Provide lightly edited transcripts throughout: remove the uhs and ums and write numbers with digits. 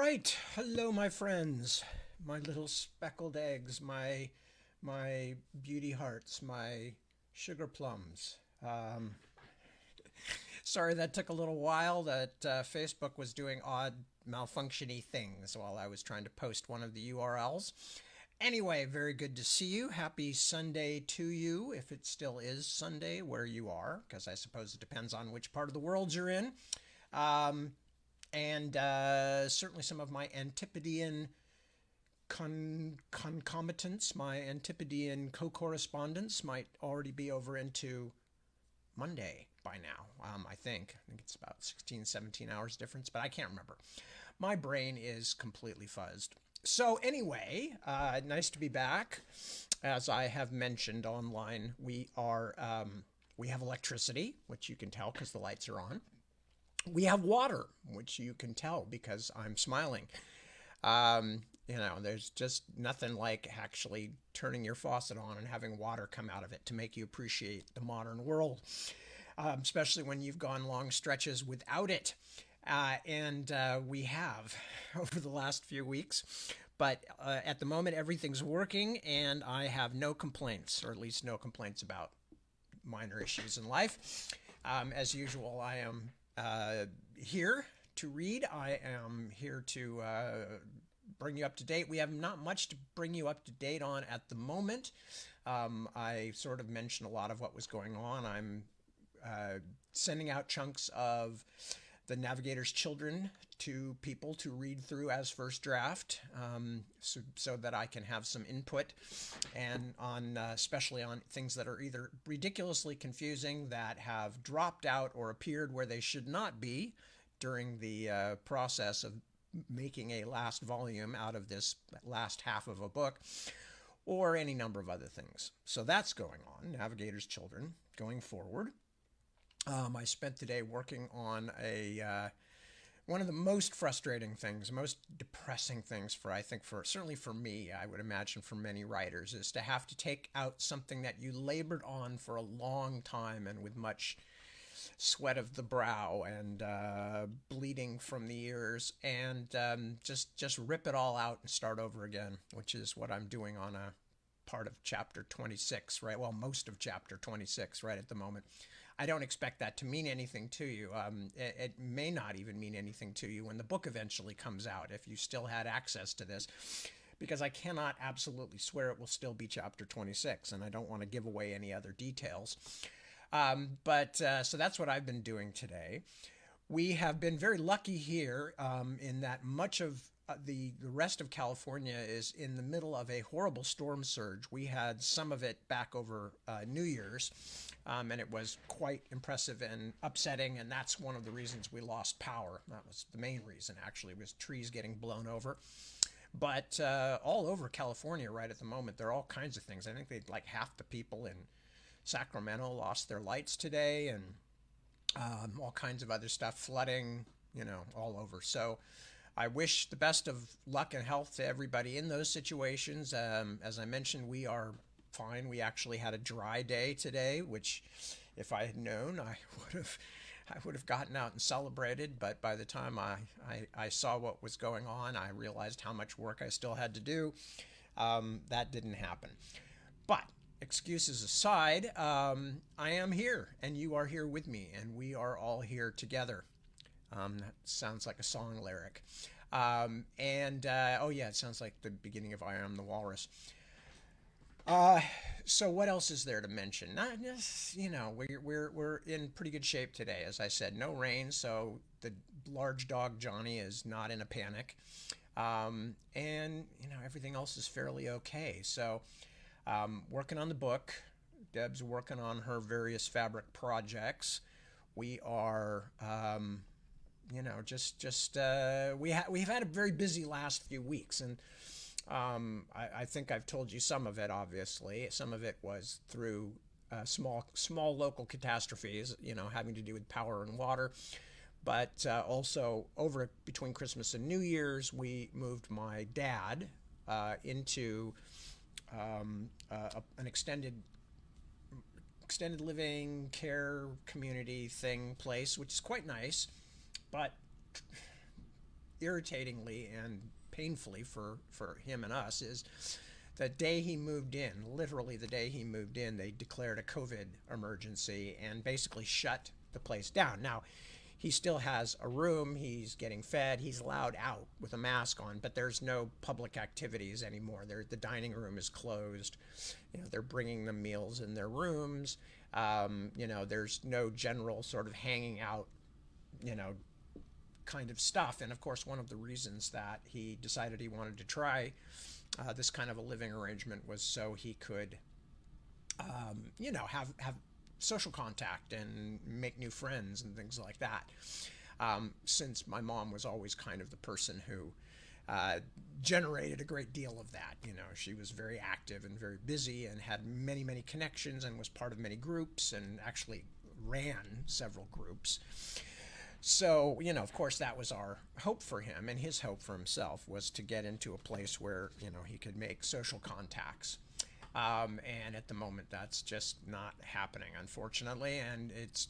right. Hello, my friends, my little speckled eggs, my beauty hearts, my sugar plums. Sorry that took a little while. That Facebook was doing odd malfunctiony things while I was trying to post one of the URLs. Anyway, very good to see you. Happy Sunday to you, if it still is Sunday where you are, because I suppose it depends on which part of the world you're in. Um, and Certainly some of my Antipodean concomitants, my Antipodean co-correspondents might already be over into Monday by now. I think it's about 16, 17 hours difference, but I can't remember. My brain is completely fuzzed. So anyway, nice to be back. As I have mentioned online, we have electricity, which you can tell because the lights are on. We have water, which you can tell because I'm smiling. There's just nothing like actually turning your faucet on and having water come out of it to make you appreciate the modern world, especially when you've gone long stretches without it. And we have over the last few weeks. But at the moment, everything's working, and I have no complaints, or at least no complaints about minor issues in life. As usual, I am here to read. I am here to bring you up to date. We have not much to bring you up to date on at the moment. I sort of mentioned a lot of what was going on. I'm sending out chunks of the Navigator's Children to people to read through as first draft, so that I can have some input, and on especially on things that are either ridiculously confusing, that have dropped out or appeared where they should not be during the process of making a last volume out of this last half of a book, or any number of other things. So that's going on, Navigator's Children, going forward. I spent the day working on one of the most frustrating things, most depressing things for, I think, for certainly for me, I would imagine for many writers, is to have to take out something that you labored on for a long time and with much sweat of the brow and bleeding from the ears, and just rip it all out and start over again, which is what I'm doing on a part of chapter 26, right? Well, most of chapter 26 right at the moment. I don't expect that to mean anything to you. It may not even mean anything to you when the book eventually comes out, if you still had access to this, because I cannot absolutely swear it will still be chapter 26, and I don't want to give away any other details. So that's what I've been doing today. We have been very lucky here, in that much of the rest of California is in the middle of a horrible storm surge. We had some of it back over New Year's, and it was quite impressive and upsetting, and that's one of the reasons we lost power. That was the main reason, actually, was trees getting blown over. But all over California right at the moment, there are all kinds of things. I think like half the people in Sacramento lost their lights today, and all kinds of other stuff, flooding, all over. So I wish the best of luck and health to everybody in those situations. As I mentioned, we are fine. We actually had a dry day today, which, if I had known, I would have gotten out and celebrated. But by the time I saw what was going on, I realized how much work I still had to do. That didn't happen. But excuses aside, I am here, and you are here with me, and we are all here together. That sounds like a song lyric. Oh yeah, it sounds like the beginning of I Am the Walrus. So what else is there to mention? Not just, we're in pretty good shape today. As I said, no rain, so the large dog Johnny is not in a panic. And everything else is fairly okay. So working on the book. Deb's working on her various fabric projects. We are we've had a very busy last few weeks, and I think I've told you some of it. Obviously, some of it was through small local catastrophes, having to do with power and water. But also over between Christmas and New Year's, we moved my dad into an extended living care community thing place, which is quite nice. But irritatingly and painfully for him and us is the day he moved in, literally the day he moved in, they declared a COVID emergency and basically shut the place down. Now, he still has a room, he's getting fed, he's allowed out with a mask on, but there's no public activities anymore. The dining room is closed. They're bringing them meals in their rooms. There's no general sort of hanging out, kind of stuff. And of course, one of the reasons that he decided he wanted to try this kind of a living arrangement was so he could, have social contact and make new friends and things like that. Since my mom was always kind of the person who generated a great deal of that. She was very active and very busy and had many, many connections and was part of many groups and actually ran several groups. So, of course, that was our hope for him, and his hope for himself was to get into a place where, he could make social contacts. And at the moment, that's just not happening, unfortunately. And it's,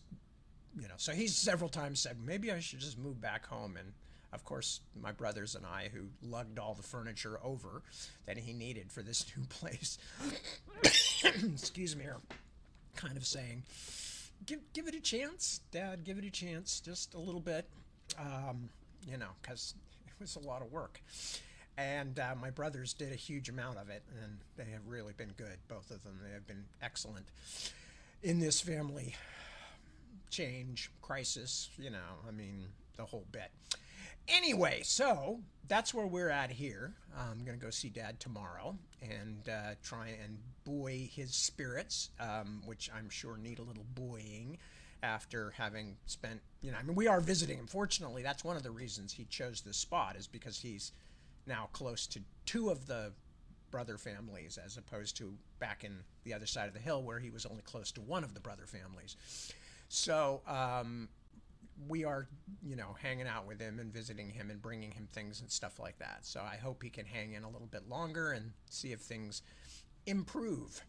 so he's several times said, maybe I should just move back home. And of course, my brothers and I, who lugged all the furniture over that he needed for this new place, excuse me, are kind of saying, give it a chance, Dad, give it a chance, just a little bit, because it was a lot of work. And my brothers did a huge amount of it, and they have really been good, both of them. They have been excellent in this family change, crisis, the whole bit. Anyway, so that's where we're at here. I'm going to go see Dad tomorrow and try and buoy his spirits, which I'm sure need a little buoying after having spent, we are visiting him. Fortunately, that's one of the reasons he chose this spot, is because he's now close to two of the brother families, as opposed to back in the other side of the hill where he was only close to one of the brother families. So we are, hanging out with him and visiting him and bringing him things and stuff like that. So I hope he can hang in a little bit longer and see if things improve.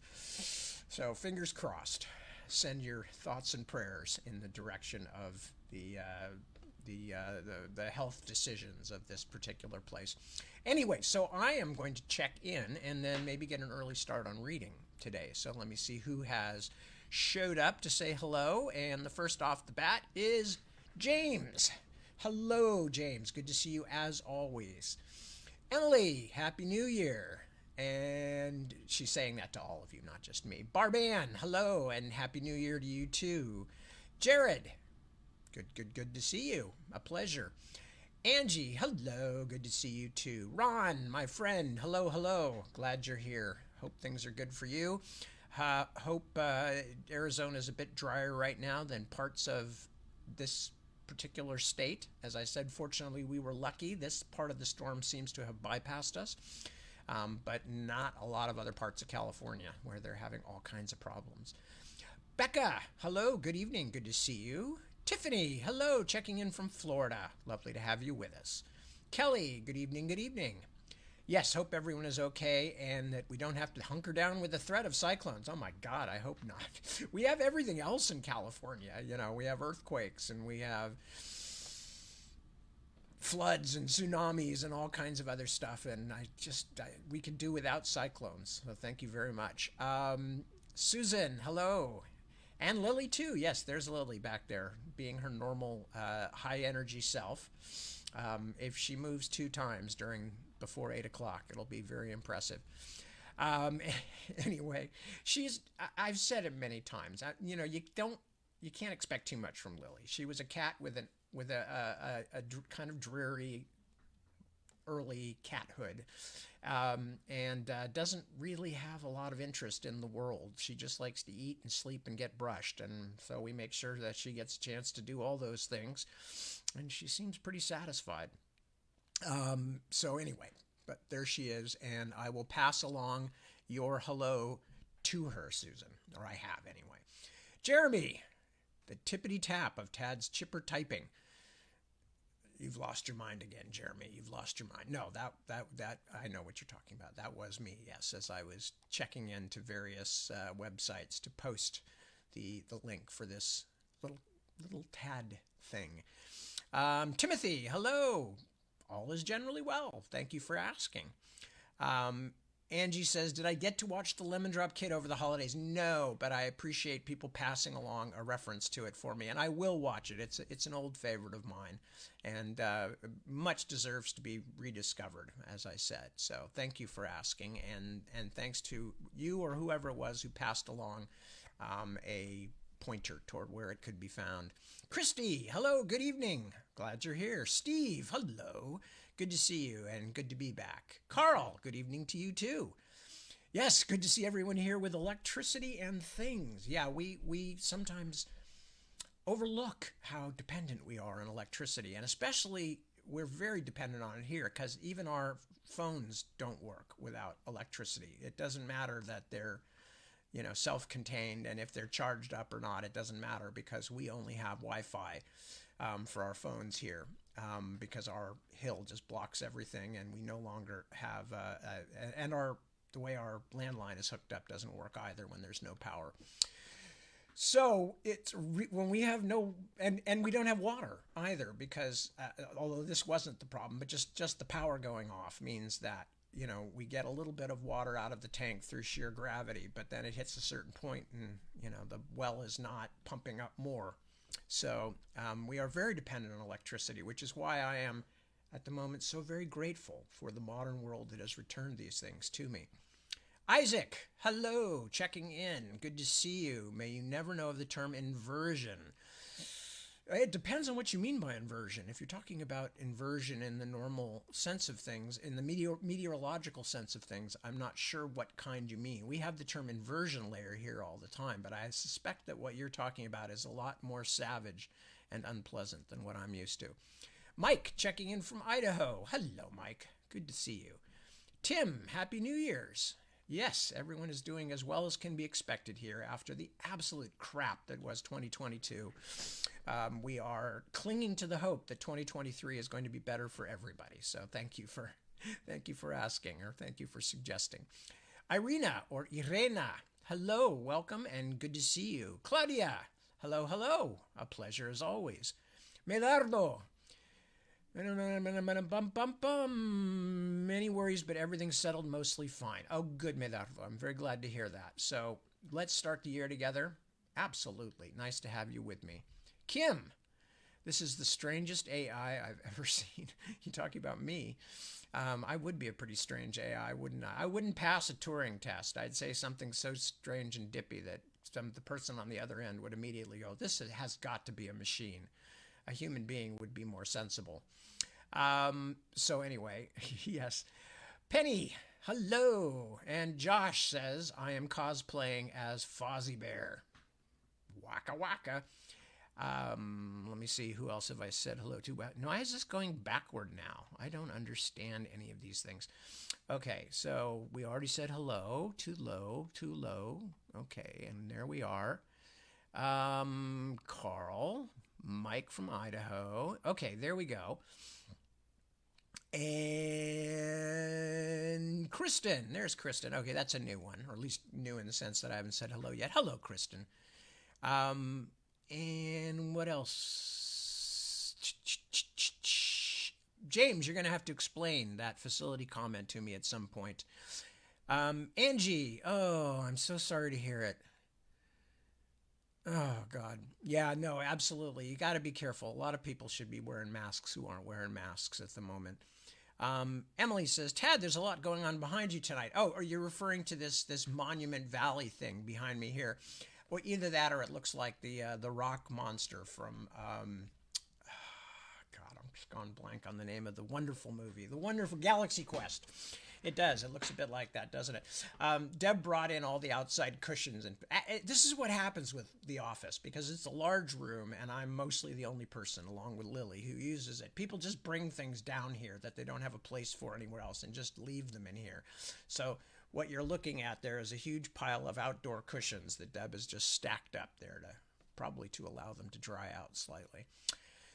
So fingers crossed. Send your thoughts and prayers in the direction of the health decisions of this particular place. Anyway, so I am going to check in and then maybe get an early start on reading today. So let me see who has showed up to say hello. And the first off the bat is James. Hello, James. Good to see you as always. Emily, Happy New Year. And she's saying that to all of you, not just me. Barban, hello, and Happy New Year to you too. Jared, good to see you. A pleasure. Angie, hello, good to see you too. Ron, my friend, hello. Glad you're here. Hope things are good for you. Hope Arizona is a bit drier right now than parts of this particular state. As I said, fortunately, we were lucky. This part of the storm seems to have bypassed us, but not a lot of other parts of California where they're having all kinds of problems. Becca, hello, good evening, good to see you. Tiffany, hello, checking in from Florida. Lovely to have you with us. Kelly, good evening. Yes, hope everyone is okay and that we don't have to hunker down with the threat of cyclones. Oh my God, I hope not. We have everything else in California. We have earthquakes and we have floods and tsunamis and all kinds of other stuff. And we could do without cyclones. So thank you very much. Susan, hello. And Lily too. Yes, there's Lily back there being her normal high energy self. If she moves 2 times before 8 o'clock, it'll be very impressive. Anyway, I've said it many times. You can't expect too much from Lily. She was a cat with a kind of dreary early cathood, and doesn't really have a lot of interest in the world. She just likes to eat and sleep and get brushed, and so we make sure that she gets a chance to do all those things, and she seems pretty satisfied. So anyway, but there she is, and I will pass along your hello to her, Susan, or I have anyway. Jeremy, the tippity tap of Tad's chipper typing. You've lost your mind again, Jeremy. You've lost your mind. No, that I know what you're talking about. That was me, yes, as I was checking into various websites to post the link for this little Tad thing. Timothy, hello. All is generally well. Thank you for asking. Um, Angie says, "Did I get to watch the Lemon Drop Kid over the holidays?" No, but I appreciate people passing along a reference to it for me, and I will watch it. It's an old favorite of mine, and much deserves to be rediscovered, as I said. So thank you for asking, and thanks to you or whoever it was who passed along a pointer toward where it could be found. Christy, hello, good evening. Glad you're here. Steve, hello. Good to see you and good to be back. Carl, good evening to you too. Yes, good to see everyone here with electricity and things. Yeah, we sometimes overlook how dependent we are on electricity, and especially we're very dependent on it here because even our phones don't work without electricity. It doesn't matter that they're self-contained, and if they're charged up or not, it doesn't matter because we only have Wi-Fi for our phones here because our hill just blocks everything, and we no longer have and the way our landline is hooked up doesn't work either when there's no power. So when we have no and we don't have water either because although this wasn't the problem, but just the power going off means that we get a little bit of water out of the tank through sheer gravity, but then it hits a certain point and, the well is not pumping up more. So we are very dependent on electricity, which is why I am at the moment so very grateful for the modern world that has returned these things to me. Isaac, hello, checking in. Good to see you. May you never know of the term inversion. It depends on what you mean by inversion. If you're talking about inversion in the normal sense of things, in the meteorological sense of things, I'm not sure what kind you mean. We have the term inversion layer here all the time, but I suspect that what you're talking about is a lot more savage and unpleasant than what I'm used to. Mike, checking in from Idaho. Hello, Mike. Good to see you. Tim, Happy New Year's. Yes, everyone is doing as well as can be expected here after the absolute crap that was 2022. We are clinging to the hope that 2023 is going to be better for everybody. So thank you for asking, or thank you for suggesting. Irina or Irena, hello, welcome and good to see you. Claudia, hello, hello. A pleasure as always. Medardo. Many worries, but everything's settled mostly fine. Oh, good, Medardo. I'm very glad to hear that. So let's start the year together. Absolutely. Nice to have you with me. Kim, this is the strangest AI I've ever seen. You talking about me? I would be a pretty strange AI, wouldn't I? I wouldn't pass a Turing test. I'd say something so strange and dippy that the person on the other end would immediately go, "This has got to be a machine. A human being would be more sensible." So anyway, yes. Penny, hello. And Josh says, "I am cosplaying as Fozzie Bear." Waka waka. Let me see, who else have I said hello to? No, why is this going backward now? I don't understand any of these things. Okay, so we already said hello. Too low, too low. Okay, and there we are. Carl, Mike from Idaho. Okay, there we go. And Kristen, there's Kristen. Okay, that's a new one, or at least new in the sense that I haven't said hello yet. Hello, Kristen. And what else? James, you're going to have to explain that facility comment to me at some point. Angie, oh, I'm so sorry to hear it. Oh, God. Yeah, no, absolutely. You got to be careful. A lot of people should be wearing masks who aren't wearing masks at the moment. Emily says, "Tad, there's a lot going on behind you tonight." Oh, are you referring to this Monument Valley thing behind me here? Well, either that or it looks like the rock monster from, God, I'm just gone blank on the name of the wonderful movie, the wonderful Galaxy Quest. It does. It looks a bit like that, doesn't it? Deb brought in all the outside cushions, and this is what happens with The Office because it's a large room, and I'm mostly the only person, along with Lily, who uses it. People just bring things down here that they don't have a place for anywhere else, and just leave them in here. So what you're looking at there is a huge pile of outdoor cushions that Deb has just stacked up there probably to allow them to dry out slightly.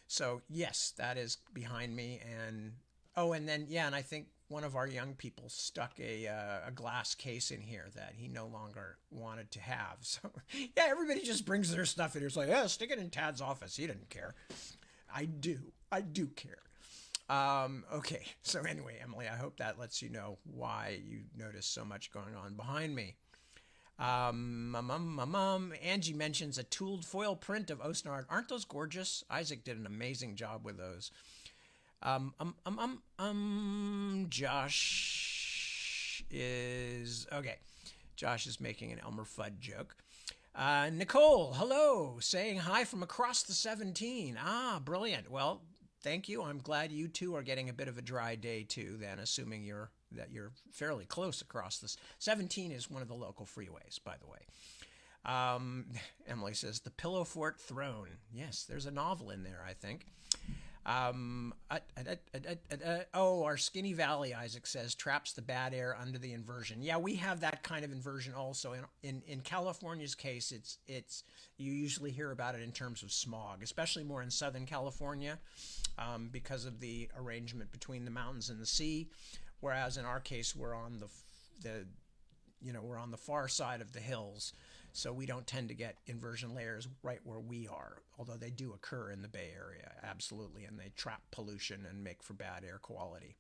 So yes, that is behind me, and then and I think one of our young people stuck a glass case in here that he no longer wanted to have. So yeah, everybody just brings their stuff in here. It's like, yeah, stick it in Tad's office. He didn't care. I do care. Okay, so anyway, Emily, I hope that lets you know why you notice so much going on behind me. Angie mentions a tooled foil print of Osnard. Aren't those gorgeous? Isaac did an amazing job with those. Josh is okay. Josh is making an Elmer Fudd joke. Nicole, hello, saying hi from across the 17. Ah, brilliant. Well, thank you. I'm glad you two are getting a bit of a dry day too. Then, assuming you're fairly close across this. 17 is one of the local freeways, by the way. Emily says the Pillow Fort Throne. Yes, there's a novel in there, I think. Our Skinny Valley, Isaac says, traps the bad air under the inversion. Yeah, we have that kind of inversion also. In California's case, it's you usually hear about it in terms of smog, especially more in Southern California, because of the arrangement between the mountains and the sea. Whereas in our case, we're on we're on the far side of the hills. So we don't tend to get inversion layers right where we are, although they do occur in the Bay Area, absolutely, and they trap pollution and make for bad air quality.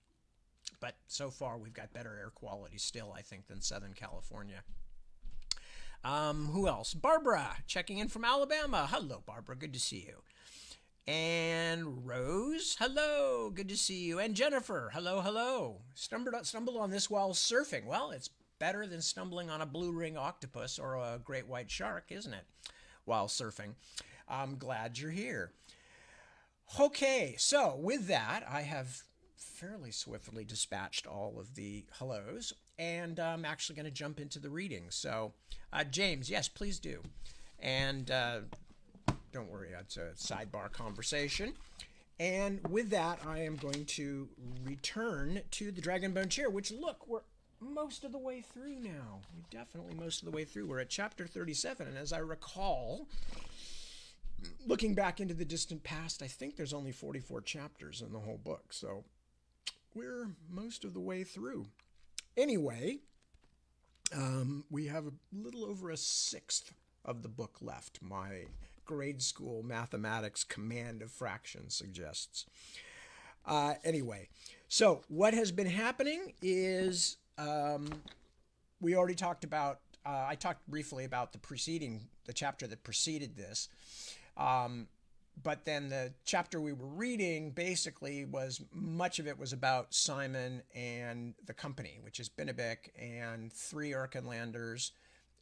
But so far, we've got better air quality still, I think, than Southern California. Who else? Barbara, checking in from Alabama. Hello, Barbara. Good to see you. And Rose, hello. Good to see you. And Jennifer, hello, hello. Stumbled on this while surfing. Well, it's better than stumbling on a blue ring octopus or a great white shark, isn't it? While surfing. I'm glad you're here. Okay, so with that, I have fairly swiftly dispatched all of the hellos, and I'm actually going to jump into the reading. So, James, yes, please do. And don't worry, it's a sidebar conversation. And with that, I am going to return to the Dragonbone chair, which, look, we're most of the way through now. We're definitely most of the way through. We're at chapter 37, and as I recall, looking back into the distant past, I think there's only 44 chapters in the whole book, so we're most of the way through. Anyway, we have a little over a sixth of the book left. My grade school mathematics command of fractions suggests. Anyway, so what has been happening is we already talked about, I talked briefly about the chapter that preceded this. But then the chapter we were reading basically much of it was about Simon and the company, which is Binnebik and 3 Erkenlanders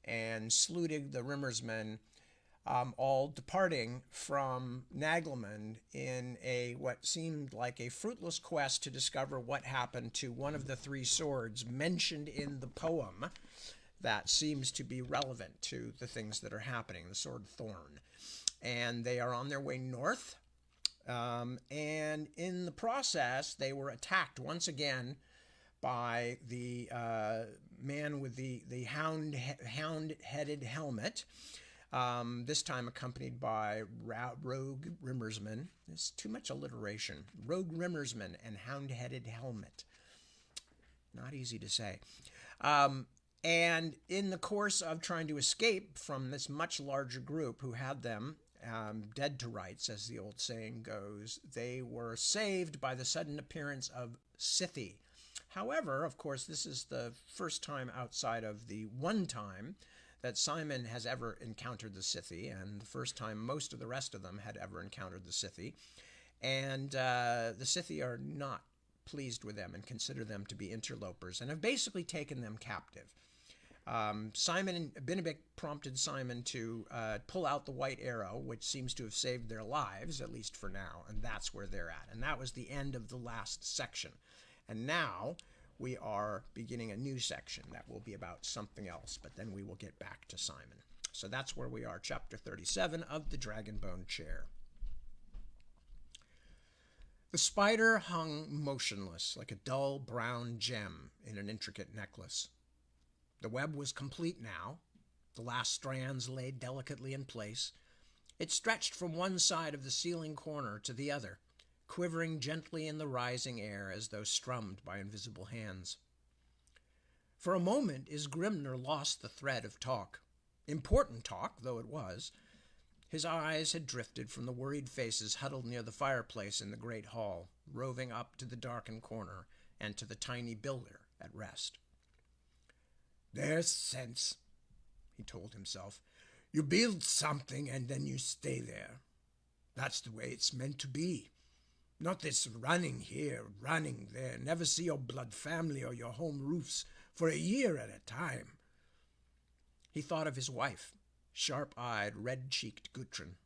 and Sludig the Rimmersman, all departing from Nagelmund in what seemed like a fruitless quest to discover what happened to one of the 3 swords mentioned in the poem that seems to be relevant to the things that are happening, the sword Thorn. And they are on their way north, and in the process, they were attacked once again by the man with the hound-headed helmet, this time accompanied by Rogue Rimmersman. There's too much alliteration. Rogue Rimmersman and hound-headed helmet. Not easy to say. And in the course of trying to escape from this much larger group who had them dead to rights, as the old saying goes, they were saved by the sudden appearance of Scythe. However, of course, this is the first time outside of the one time that Simon has ever encountered the Scythe, and the first time most of the rest of them had ever encountered the Scythe. And the Scythe are not pleased with them and consider them to be interlopers and have basically taken them captive. Simon and Binnebik prompted Simon to pull out the white arrow, which seems to have saved their lives, at least for now, and that's where they're at. And that was the end of the last section. And now we are beginning a new section that will be about something else, but then we will get back to Simon. So that's where we are, chapter 37 of the Dragonbone chair. The spider hung motionless like a dull brown gem in an intricate necklace. The web was complete now, the last strands laid delicately in place. It stretched from one side of the ceiling corner to the other, quivering gently in the rising air as though strummed by invisible hands. For a moment Isgrimner lost the thread of talk, important talk though it was, His eyes had drifted from the worried faces huddled near the fireplace in the great hall, roving up to the darkened corner and to the tiny builder at rest. "There's sense," he told himself. "You build something and then you stay there. That's the way it's meant to be. Not this running here, running there, never see your blood family or your home roofs for a year at a time." He thought of his wife, sharp-eyed, red-cheeked Gudrun.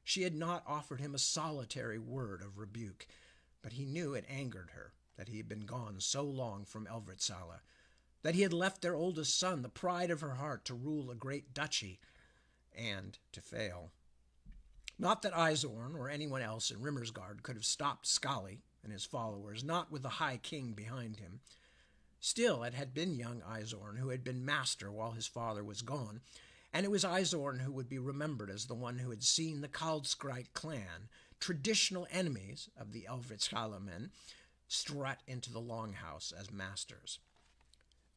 She had not offered him a solitary word of rebuke, but he knew it angered her that he had been gone so long from Elvertsala, that he had left their oldest son, the pride of her heart, to rule a great duchy, and to fail. Not that Izorn or anyone else in Rimmersgard could have stopped Skali and his followers, not with the High King behind him. Still, it had been young Izorn who had been master while his father was gone, and it was Izorn who would be remembered as the one who had seen the Kaldskrite clan, traditional enemies of the Elvertsala men, strut into the longhouse as masters.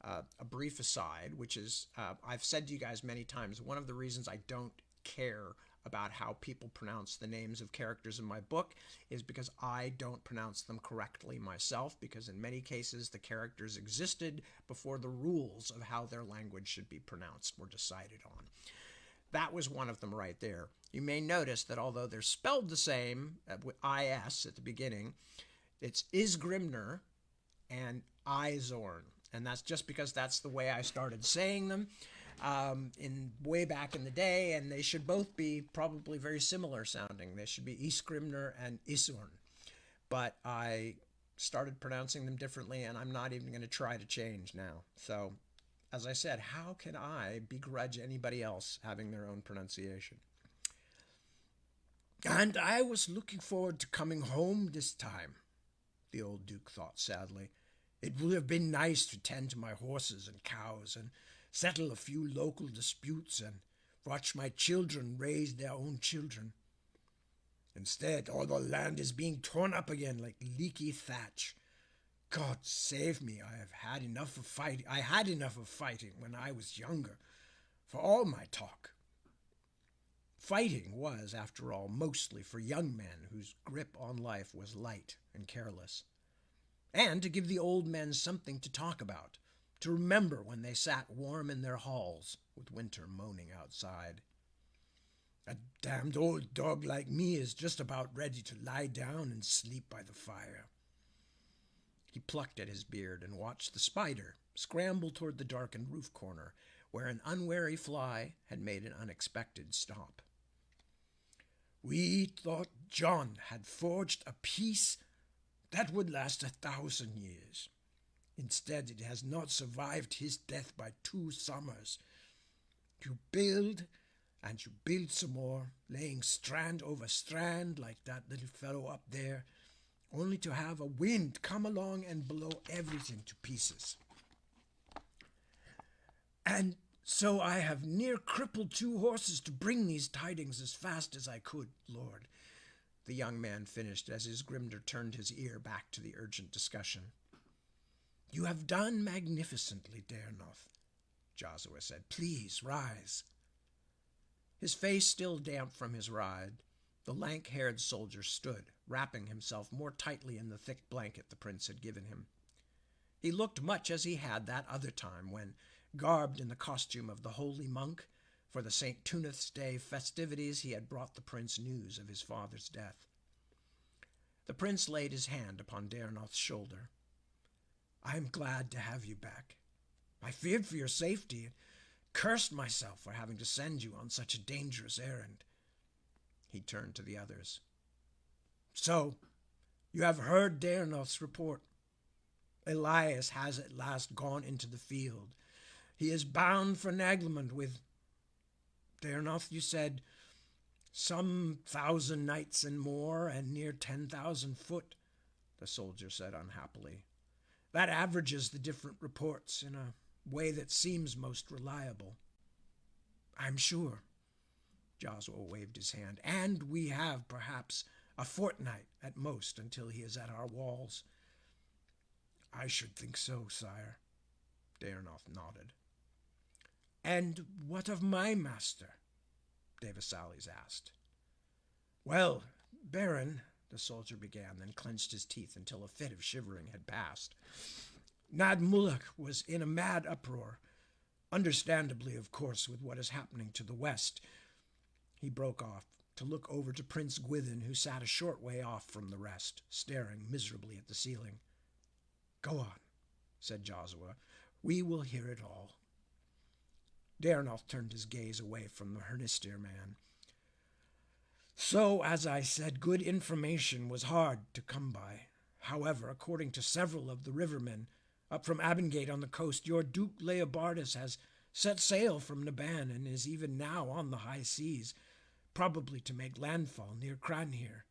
A brief aside, which is, I've said to you guys many times, one of the reasons I don't care about how people pronounce the names of characters in my book is because I don't pronounce them correctly myself, because in many cases the characters existed before the rules of how their language should be pronounced were decided on. That was one of them right there. You may notice that although they're spelled the same, with IS at the beginning, it's Isgrimner and Izorn. And that's just because that's the way I started saying them in way back in the day, and they should both be probably very similar sounding. They should be Isgrimner and Isorn. But I started pronouncing them differently, and I'm not even going to try to change now. So, as I said, how can I begrudge anybody else having their own pronunciation? "And I was looking forward to coming home this time," the old Duke thought sadly. "It would have been nice to tend to my horses and cows and settle a few local disputes and watch my children raise their own children. Instead, all the land is being torn up again like leaky thatch. God save me, I had enough of fighting when I was younger, for all my talk." Fighting was, after all, mostly for young men whose grip on life was light and careless, and to give the old men something to talk about, to remember when they sat warm in their halls with winter moaning outside. "A damned old dog like me is just about ready to lie down and sleep by the fire." He plucked at his beard and watched the spider scramble toward the darkened roof corner, where an unwary fly had made an unexpected stop. "We thought John had forged a peace that would last 1,000 years. Instead, it has not survived his death by 2 summers. You build, and you build some more, laying strand over strand like that little fellow up there, only to have a wind come along and blow everything to pieces. And so I have near crippled 2 horses to bring these tidings as fast as I could, Lord," the young man finished as Isgrimner turned his ear back to the urgent discussion. "You have done magnificently, Dernoth," Josua said. "Please, rise." His face still damp from his ride, the lank-haired soldier stood, wrapping himself more tightly in the thick blanket the prince had given him. He looked much as he had that other time when, garbed in the costume of the holy monk, for the St. Tunith's Day festivities he had brought the prince news of his father's death. The prince laid his hand upon Dernoth's shoulder. "I am glad to have you back. I feared for your safety and cursed myself for having to send you on such a dangerous errand." He turned to the others. "So, you have heard Dernoth's report. Elias has at last gone into the field. He is bound for Naglemund with, Dernoth, you said, some 1,000 knights and more, and near 10,000 foot," the soldier said unhappily. "That averages the different reports in a way that seems most reliable." "I'm sure," Josua waved his hand, "and we have perhaps a fortnight at most until he is at our walls." "I should think so, sire," Dernoth nodded. "And what of my master?" De Vassalis asked. Well, Baron, the soldier began, then clenched his teeth until a fit of shivering had passed. Nad Mulek was in a mad uproar, understandably, of course, with what is happening to the west. He broke off to look over to Prince Gwithin, who sat a short way off from the rest, staring miserably at the ceiling. Go on, said Josua. We will hear it all. Daernoth turned his gaze away from the Hernistir man. So, as I said, good information was hard to come by. However, according to several of the rivermen up from Abingate on the coast, your Duke Leobardus has set sail from Naban and is even now on the high seas, probably to make landfall near Cranhir.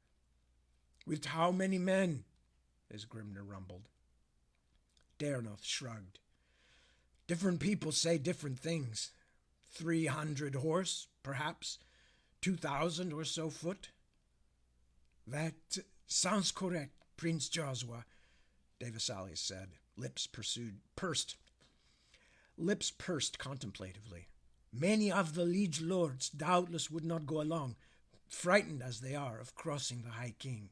With how many men? Isgrimnur rumbled. Daernoth shrugged. Different people say different things. 300 horse, perhaps. 2,000 or so foot. That sounds correct, Prince Josua, de Vassalis said, lips pursed contemplatively. Many of the liege lords doubtless would not go along, frightened as they are of crossing the High King,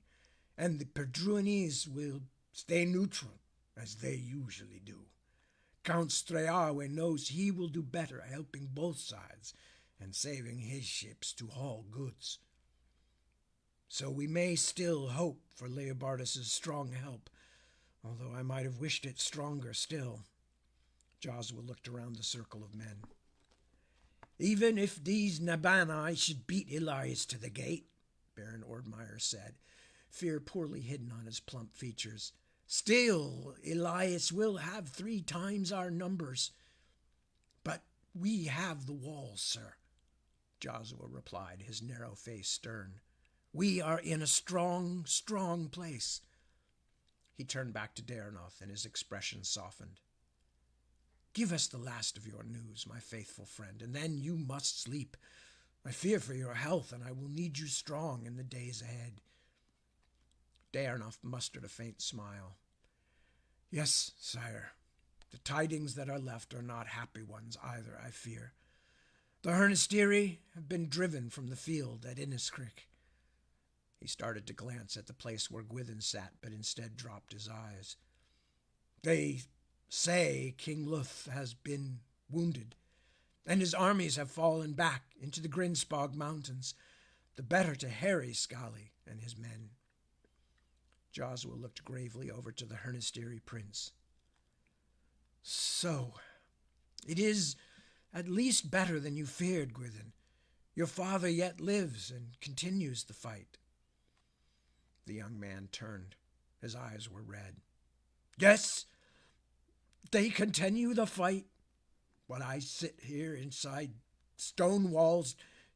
and the Perdruinese will stay neutral, as they usually do. Count Streawe knows he will do better helping both sides and saving his ships to haul goods. So we may still hope for Leobardus' strong help, although I might have wished it stronger still. Josua looked around the circle of men. Even if these Nabani should beat Elias to the gate, Baron Ordmeyer said, fear poorly hidden on his plump features, still Elias will have 3 times our numbers. But we have the walls, sir, Josua replied, his narrow face stern. We are in a strong, strong place. He turned back to Daernoth, and his expression softened. Give us the last of your news, my faithful friend, and then you must sleep. I fear for your health, and I will need you strong in the days ahead. Daernoth mustered a faint smile. Yes, sire. The tidings that are left are not happy ones either, I fear. The Hernistiri have been driven from the field at Inniskrick. He started to glance at the place where Gwithin sat, but instead dropped his eyes. They say King Luth has been wounded, and his armies have fallen back into the Grinspog Mountains, the better to harry Skali and his men. Josua looked gravely over to the Hernistiri prince. So, it is at least better than you feared, Gwithin. Your father yet lives and continues the fight. The young man turned. His eyes were red. Yes, they continue the fight, while I sit here inside stone walls,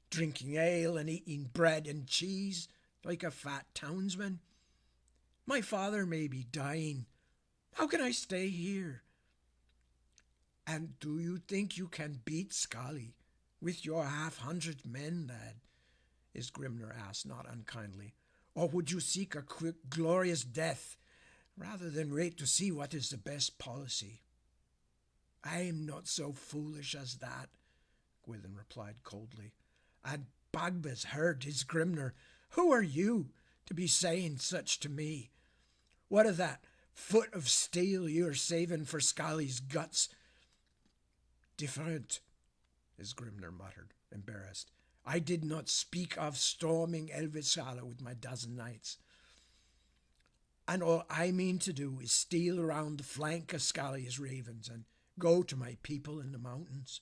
drinking ale and eating bread and cheese like a fat townsman. My father may be dying. How can I stay here? And do you think you can beat Skali with your 500 men, lad? Isgrimnur asked, not unkindly. Or would you seek a quick, glorious death, rather than wait to see what is the best policy? I am not so foolish as that, Gwithin replied coldly. And Bagbas heard Isgrimnur. Who are you to be saying such to me? What of that foot of steel you're saving for Skali's guts? Different, Isgrimnur muttered, embarrassed. I did not speak of storming Elvisala with my 12 knights. And all I mean to do is steal around the flank of Skali's ravens and go to my people in the mountains.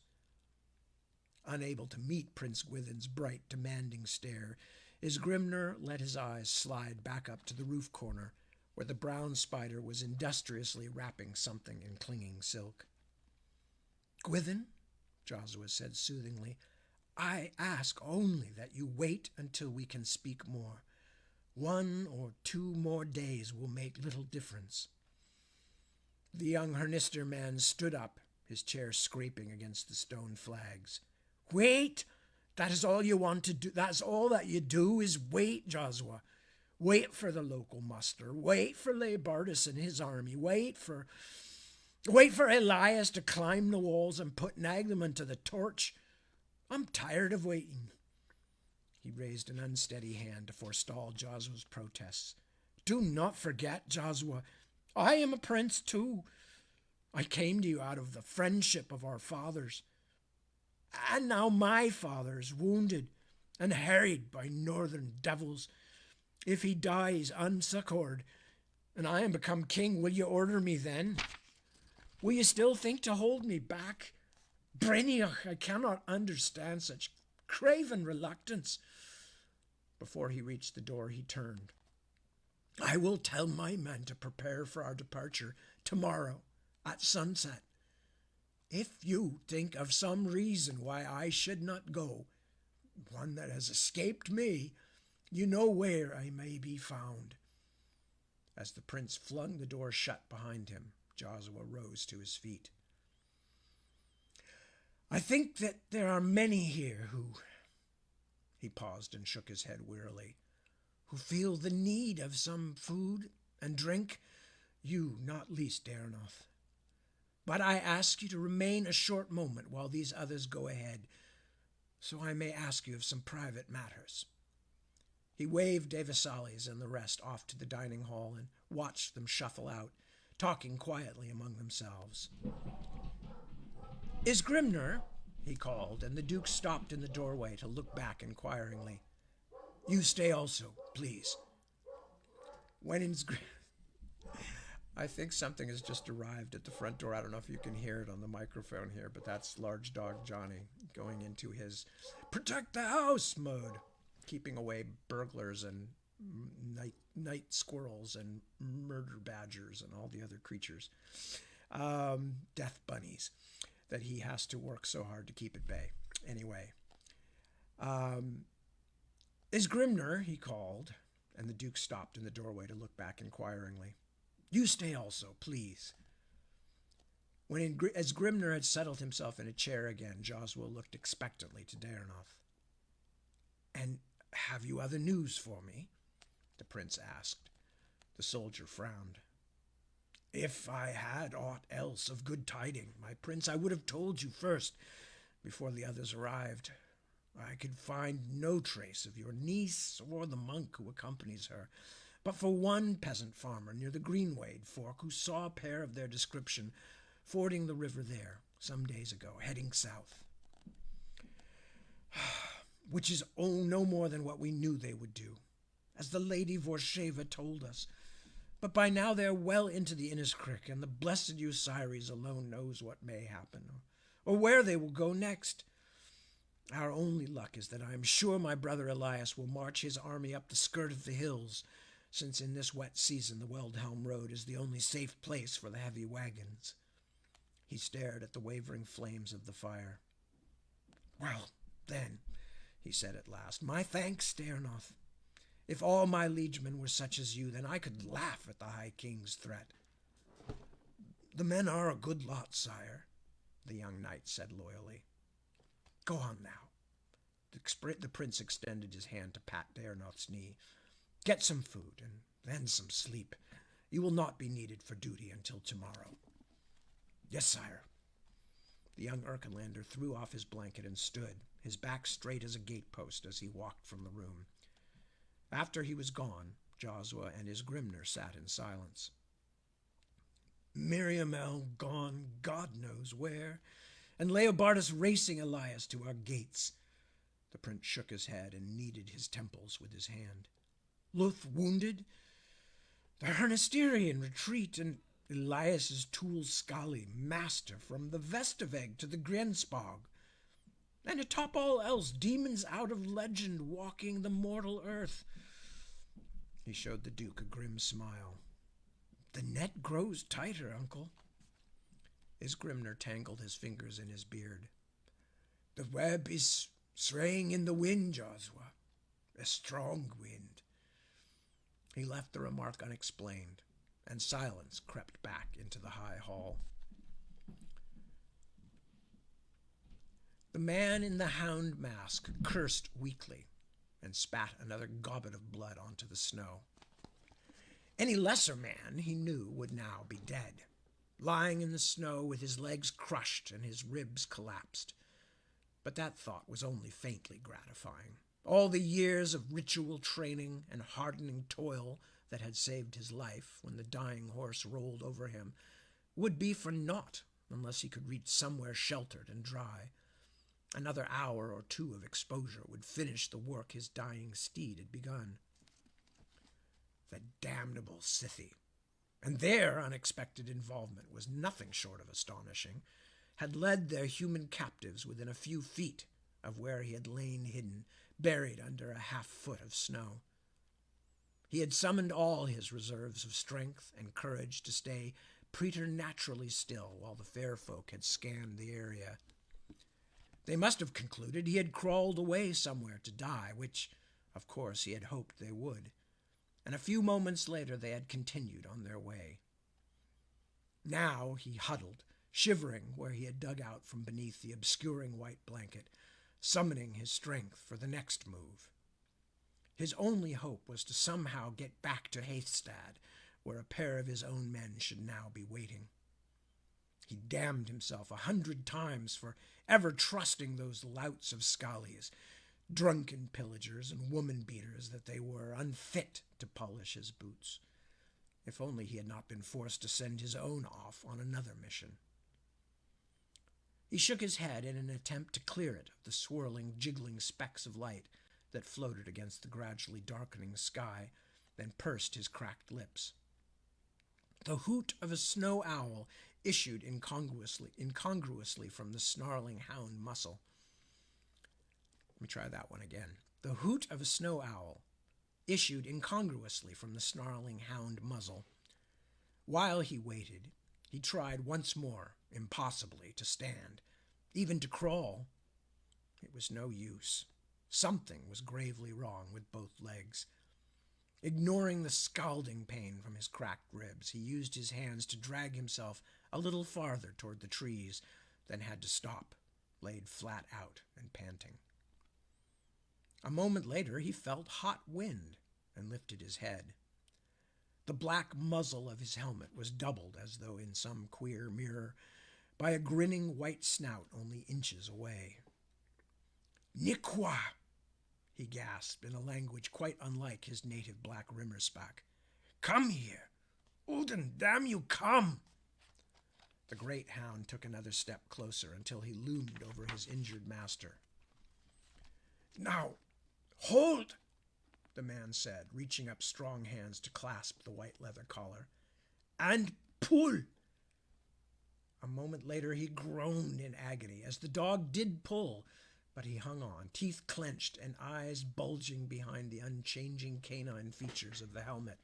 Unable to meet Prince Gwithin's bright, demanding stare, Isgrimnur let his eyes slide back up to the roof corner, where the brown spider was industriously wrapping something in clinging silk. Gwithin, Josua said soothingly, I ask only that you wait until we can speak more. 1 or 2 more days will make little difference. The young Hernistir man stood up, his chair scraping against the stone flags. Wait! That is all you want to do. That's all that you do is wait, Josua. Wait for the local muster. Wait for Leobardus and his army. Wait for Elias to climb the walls and put Nagdaman to the torch. I'm tired of waiting. He raised an unsteady hand to forestall Joshua's protests. Do not forget, Joshua, I am a prince too. I came to you out of the friendship of our fathers. And now my father is wounded and harried by northern devils. If he dies unsuccored, and I am become king, will you order me then? Will you still think to hold me back? Brainiac, I cannot understand such craven reluctance. Before he reached the door, he turned. I will tell my men to prepare for our departure tomorrow at sunset. If you think of some reason why I should not go, one that has escaped me, you know where I may be found. As the prince flung the door shut behind him, Joshua rose to his feet. I think that there are many here who, he paused and shook his head wearily, who feel the need of some food and drink, you not least, Darnoth. But I ask you to remain a short moment while these others go ahead, so I may ask you of some private matters. He waved Devasalis and the rest off to the dining hall and watched them shuffle out, talking quietly among themselves. Is Grimner? He called, and the Duke stopped in the doorway to look back inquiringly. You stay also, please. I think something has just arrived at the front door. I don't know if you can hear it on the microphone here, but that's large dog Johnny going into his protect the house mode, keeping away burglars and night squirrels and murder badgers and all the other creatures, death bunnies that he has to work so hard to keep at bay. Anyway, is Grimner? He called, and the Duke stopped in the doorway to look back inquiringly. You stay also, please. As Grimner had settled himself in a chair again, Joshua looked expectantly to Darnoth. And have you other news for me? The prince asked. The soldier frowned. If I had aught else of good tiding, my prince, I would have told you first, before the others arrived. I could find no trace of your niece or the monk who accompanies her, but for one peasant farmer near the Greenwade fork who saw a pair of their description fording the river there some days ago, heading south. Which is no more than what we knew they would do, as the Lady Vorsheva told us. But by now they're well into the Inniskrick, and the blessed Eusiris alone knows what may happen, or where they will go next. Our only luck is that I am sure my brother Elias will march his army up the skirt of the hills, since in this wet season the Weldhelm Road is the only safe place for the heavy wagons. He stared at the wavering flames of the fire. Well, then, he said at last, my thanks, Darnoth. If all my liegemen were such as you, then I could laugh at the High King's threat. The men are a good lot, sire, the young knight said loyally. Go on now. The prince extended his hand to pat Darnoth's knee. Get some food, and then some sleep. You will not be needed for duty until tomorrow. Yes, sire. The young Erkenlander threw off his blanket and stood, his back straight as a gatepost as he walked from the room. After he was gone, Joshua and his Grimner sat in silence. Miriamel gone God knows where, and Leobardus racing Elias to our gates. The prince shook his head and kneaded his temples with his hand. Luth wounded, the Hernesteri in retreat, and Elias's tool Skali, master from the Vestaveg to the Grenspog. And atop all else, demons out of legend walking the mortal earth. He showed the Duke a grim smile. The net grows tighter, uncle. His Grimner tangled his fingers in his beard. The web is swaying in the wind, Joshua. A strong wind. He left the remark unexplained, and silence crept back into the high hall. The man in the hound mask cursed weakly and spat another gobbet of blood onto the snow. Any lesser man, he knew, would now be dead, lying in the snow with his legs crushed and his ribs collapsed. But that thought was only faintly gratifying. All the years of ritual training and hardening toil that had saved his life when the dying horse rolled over him would be for naught unless he could reach somewhere sheltered and dry. Another hour or two of exposure would finish the work his dying steed had begun. The damnable Scythe, and their unexpected involvement was nothing short of astonishing, had led their human captives within a few feet of where he had lain hidden, buried under a half-foot of snow. He had summoned all his reserves of strength and courage to stay preternaturally still while the fair folk had scanned the area. They must have concluded he had crawled away somewhere to die, which, of course, he had hoped they would, and a few moments later they had continued on their way. Now he huddled, shivering where he had dug out from beneath the obscuring white blanket, summoning his strength for the next move. His only hope was to somehow get back to Hathstad, where a pair of his own men should now be waiting. He damned himself 100 times for ever trusting those louts of Scallies, drunken pillagers and woman-beaters that they were, unfit to polish his boots. If only he had not been forced to send his own off on another mission. He shook his head in an attempt to clear it of the swirling, jiggling specks of light that floated against the gradually darkening sky, then pursed his cracked lips. The hoot of a snow owl issued incongruously from the snarling hound muzzle. Let me try that one again. The hoot of a snow owl issued incongruously from the snarling hound muzzle. While he waited, he tried once more, impossibly, to stand, even to crawl. It was no use. Something was gravely wrong with both legs. Ignoring the scalding pain from his cracked ribs, he used his hands to drag himself a little farther toward the trees, then had to stop, laid flat out and panting. A moment later he felt hot wind and lifted his head. The black muzzle of his helmet was doubled as though in some queer mirror by a grinning white snout only inches away. "Nikwa!" he gasped in a language quite unlike his native black Rimmersbach. "Come here! Ulden, damn you, come!" The great hound took another step closer until he loomed over his injured master. "Now, hold!" the man said, reaching up strong hands to clasp the white leather collar. "And pull!" A moment later he groaned in agony as the dog did pull, but he hung on, teeth clenched and eyes bulging behind the unchanging canine features of the helmet.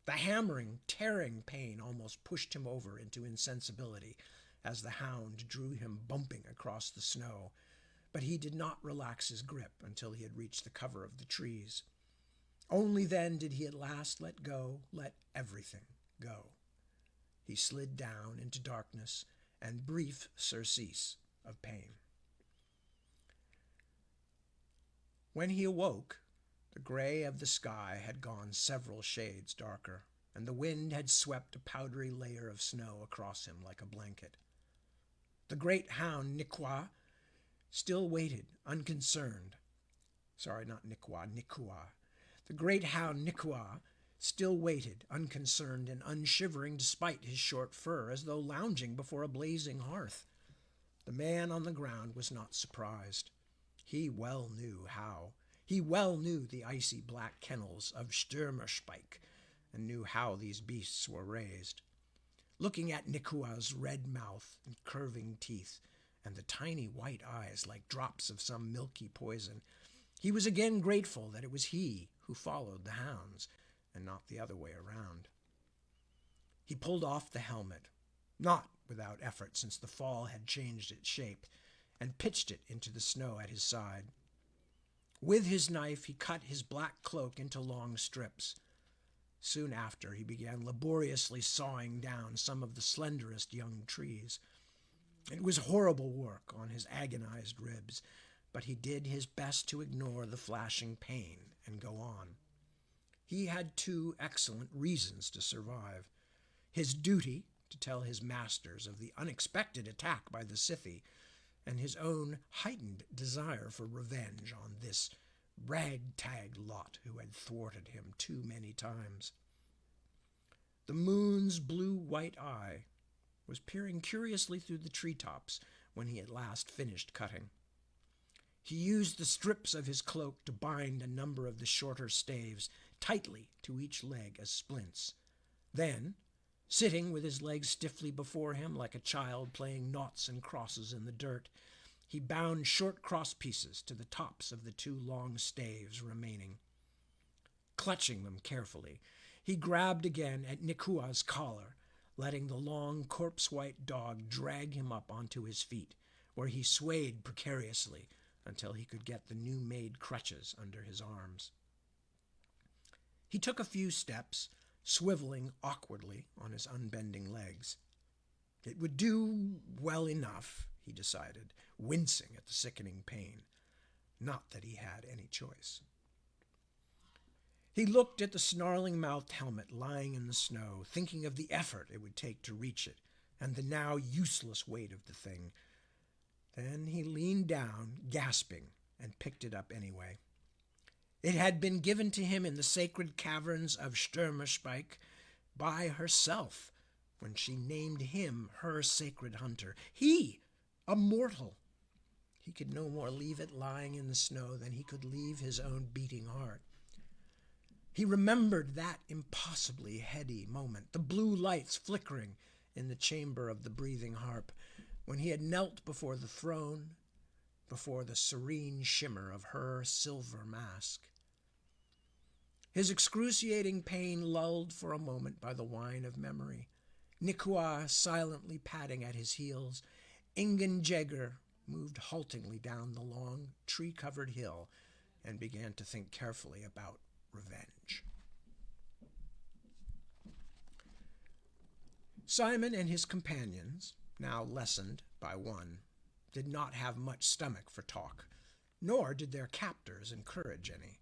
The hammering, tearing pain almost pushed him over into insensibility as the hound drew him bumping across the snow, but he did not relax his grip until he had reached the cover of the trees. Only then did he at last let everything go. He slid down into darkness and brief surcease of pain. When he awoke, the gray of the sky had gone several shades darker, and the wind had swept a powdery layer of snow across him like a blanket. The great hound Nikwa still waited, unconcerned. Nikwa. The great hound Nikwa still waited, unconcerned and unshivering despite his short fur, as though lounging before a blazing hearth. The man on the ground was not surprised. He well knew the icy black kennels of Stürmerspike, and knew how these beasts were raised. Looking at Nikua's red mouth and curving teeth, and the tiny white eyes like drops of some milky poison, he was again grateful that it was he who followed the hounds, and not the other way around. He pulled off the helmet, not without effort since the fall had changed its shape, and pitched it into the snow at his side. With his knife he cut his black cloak into long strips. Soon after he began laboriously sawing down some of the slenderest young trees. It was horrible work on his agonized ribs, but he did his best to ignore the flashing pain and go on. He had 2 excellent reasons to survive: his duty to tell his masters of the unexpected attack by the Scythe, and his own heightened desire for revenge on this ragtag lot who had thwarted him too many times. The moon's blue-white eye was peering curiously through the treetops when he at last finished cutting. He used the strips of his cloak to bind a number of the shorter staves tightly to each leg as splints. Then, sitting with his legs stiffly before him like a child playing noughts and crosses in the dirt, he bound short cross pieces to the tops of the two long staves remaining. Clutching them carefully, he grabbed again at Nikua's collar, letting the long corpse-white dog drag him up onto his feet, where he swayed precariously until he could get the new-made crutches under his arms. He took a few steps, swiveling awkwardly on his unbending legs. It would do well enough, he decided, wincing at the sickening pain. Not that he had any choice. He looked at the snarling-mouthed helmet lying in the snow, thinking of the effort it would take to reach it, and the now useless weight of the thing. Then he leaned down, gasping, and picked it up anyway. It had been given to him in the sacred caverns of Stürmerspike by herself, when she named him her sacred hunter. He, a mortal! He could no more leave it lying in the snow than he could leave his own beating heart. He remembered that impossibly heady moment, the blue lights flickering in the chamber of the breathing harp, when he had knelt before the throne, before the serene shimmer of her silver mask. His excruciating pain lulled for a moment by the wine of memory. Nikua silently padding at his heels, Ingen Jagger moved haltingly down the long, tree-covered hill and began to think carefully about revenge. Simon and his companions, now lessened by one, did not have much stomach for talk, nor did their captors encourage any.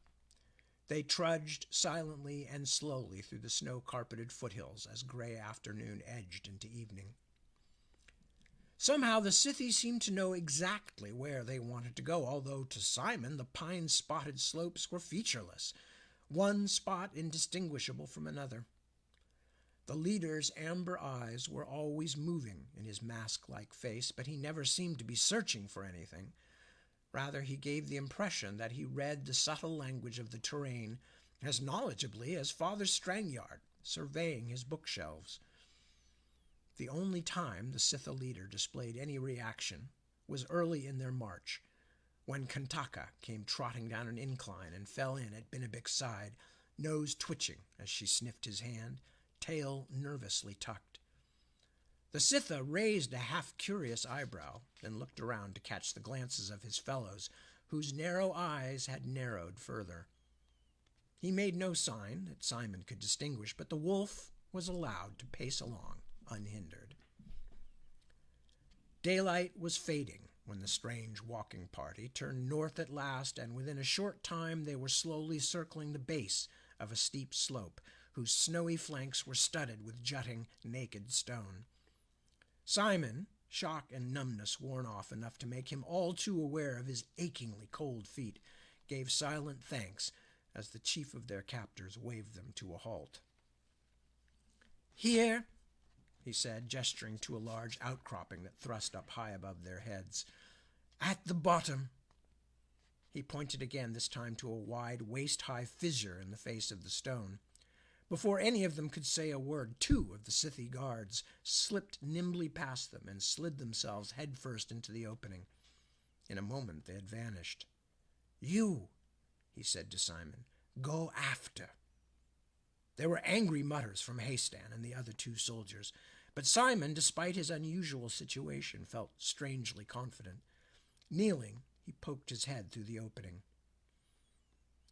They trudged silently and slowly through the snow-carpeted foothills as gray afternoon edged into evening. Somehow the Scythes seemed to know exactly where they wanted to go, although to Simon the pine-spotted slopes were featureless, one spot indistinguishable from another. The leader's amber eyes were always moving in his mask-like face, but he never seemed to be searching for anything. Rather, he gave the impression that he read the subtle language of the terrain as knowledgeably as Father Strangyard, surveying his bookshelves. The only time the Scytha leader displayed any reaction was early in their march, when Kantaka came trotting down an incline and fell in at Binabik's side, nose twitching as she sniffed his hand, tail nervously tucked. The Scytha raised a half-curious eyebrow, then looked around to catch the glances of his fellows, whose narrow eyes had narrowed further. He made no sign that Simon could distinguish, but the wolf was allowed to pace along unhindered. Daylight was fading when the strange walking party turned north at last, and within a short time they were slowly circling the base of a steep slope, whose snowy flanks were studded with jutting, naked stone. Simon, shock and numbness worn off enough to make him all too aware of his achingly cold feet, gave silent thanks as the chief of their captors waved them to a halt. "Here," he said, gesturing to a large outcropping that thrust up high above their heads. "At the bottom." He pointed again, this time to a wide, waist-high fissure in the face of the stone. Before any of them could say a word, two of the Scythy guards slipped nimbly past them and slid themselves headfirst into the opening. In a moment they had vanished. "You," he said to Simon, "go after." There were angry mutters from Haystan and the other two soldiers, but Simon, despite his unusual situation, felt strangely confident. Kneeling, he poked his head through the opening.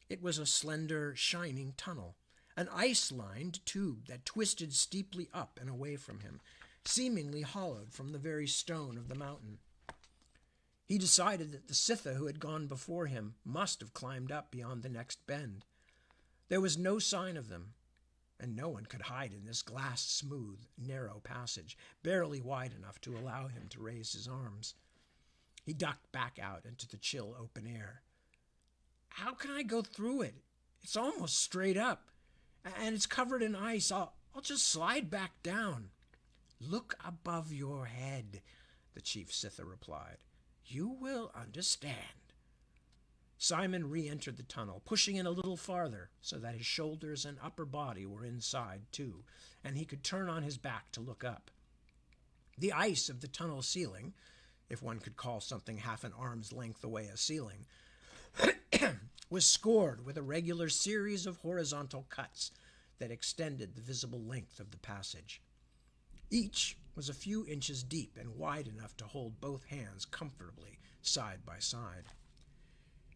It was a slender, shining tunnel, an ice-lined tube that twisted steeply up and away from him, seemingly hollowed from the very stone of the mountain. He decided that the Scytha who had gone before him must have climbed up beyond the next bend. There was no sign of them, and no one could hide in this glass-smooth, narrow passage, barely wide enough to allow him to raise his arms. He ducked back out into the chill open air. How can I go through it? It's almost straight up, and it's covered in ice. I'll just slide back down." "Look above your head," the chief Scytha replied. "You will understand." Simon re-entered the tunnel, pushing in a little farther so that his shoulders and upper body were inside too, and he could turn on his back to look up. The ice of the tunnel ceiling, if one could call something half an arm's length away a ceiling, was scored with a regular series of horizontal cuts that extended the visible length of the passage. Each was a few inches deep and wide enough to hold both hands comfortably side by side.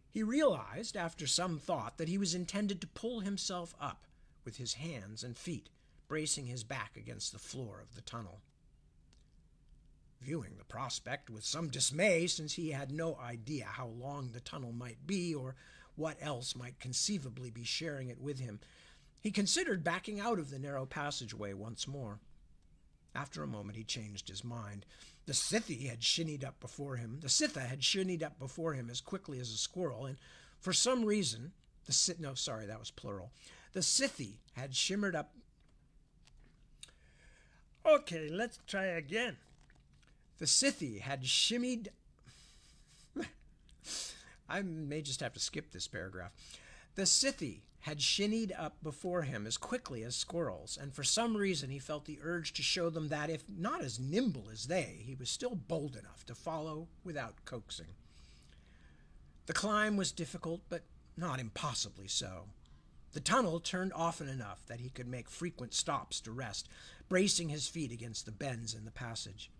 He realized, after some thought, that he was intended to pull himself up with his hands and feet, bracing his back against the floor of the tunnel. Viewing the prospect with some dismay, since he had no idea how long the tunnel might be or what else might conceivably be sharing it with him, he considered backing out of the narrow passageway once more. After a moment he changed his mind. The Scytha had shinnied up before him. As quickly as a squirrel, and for some reason, the Scytha had shimmered up. Okay, let's try again. The Scytha had shimmied. I may just have to skip this paragraph. The Scytha had shinnied up before him as quickly as squirrels, and for some reason he felt the urge to show them that, if not as nimble as they, he was still bold enough to follow without coaxing. The climb was difficult, but not impossibly so. The tunnel turned often enough that he could make frequent stops to rest, bracing his feet against the bends in the passage.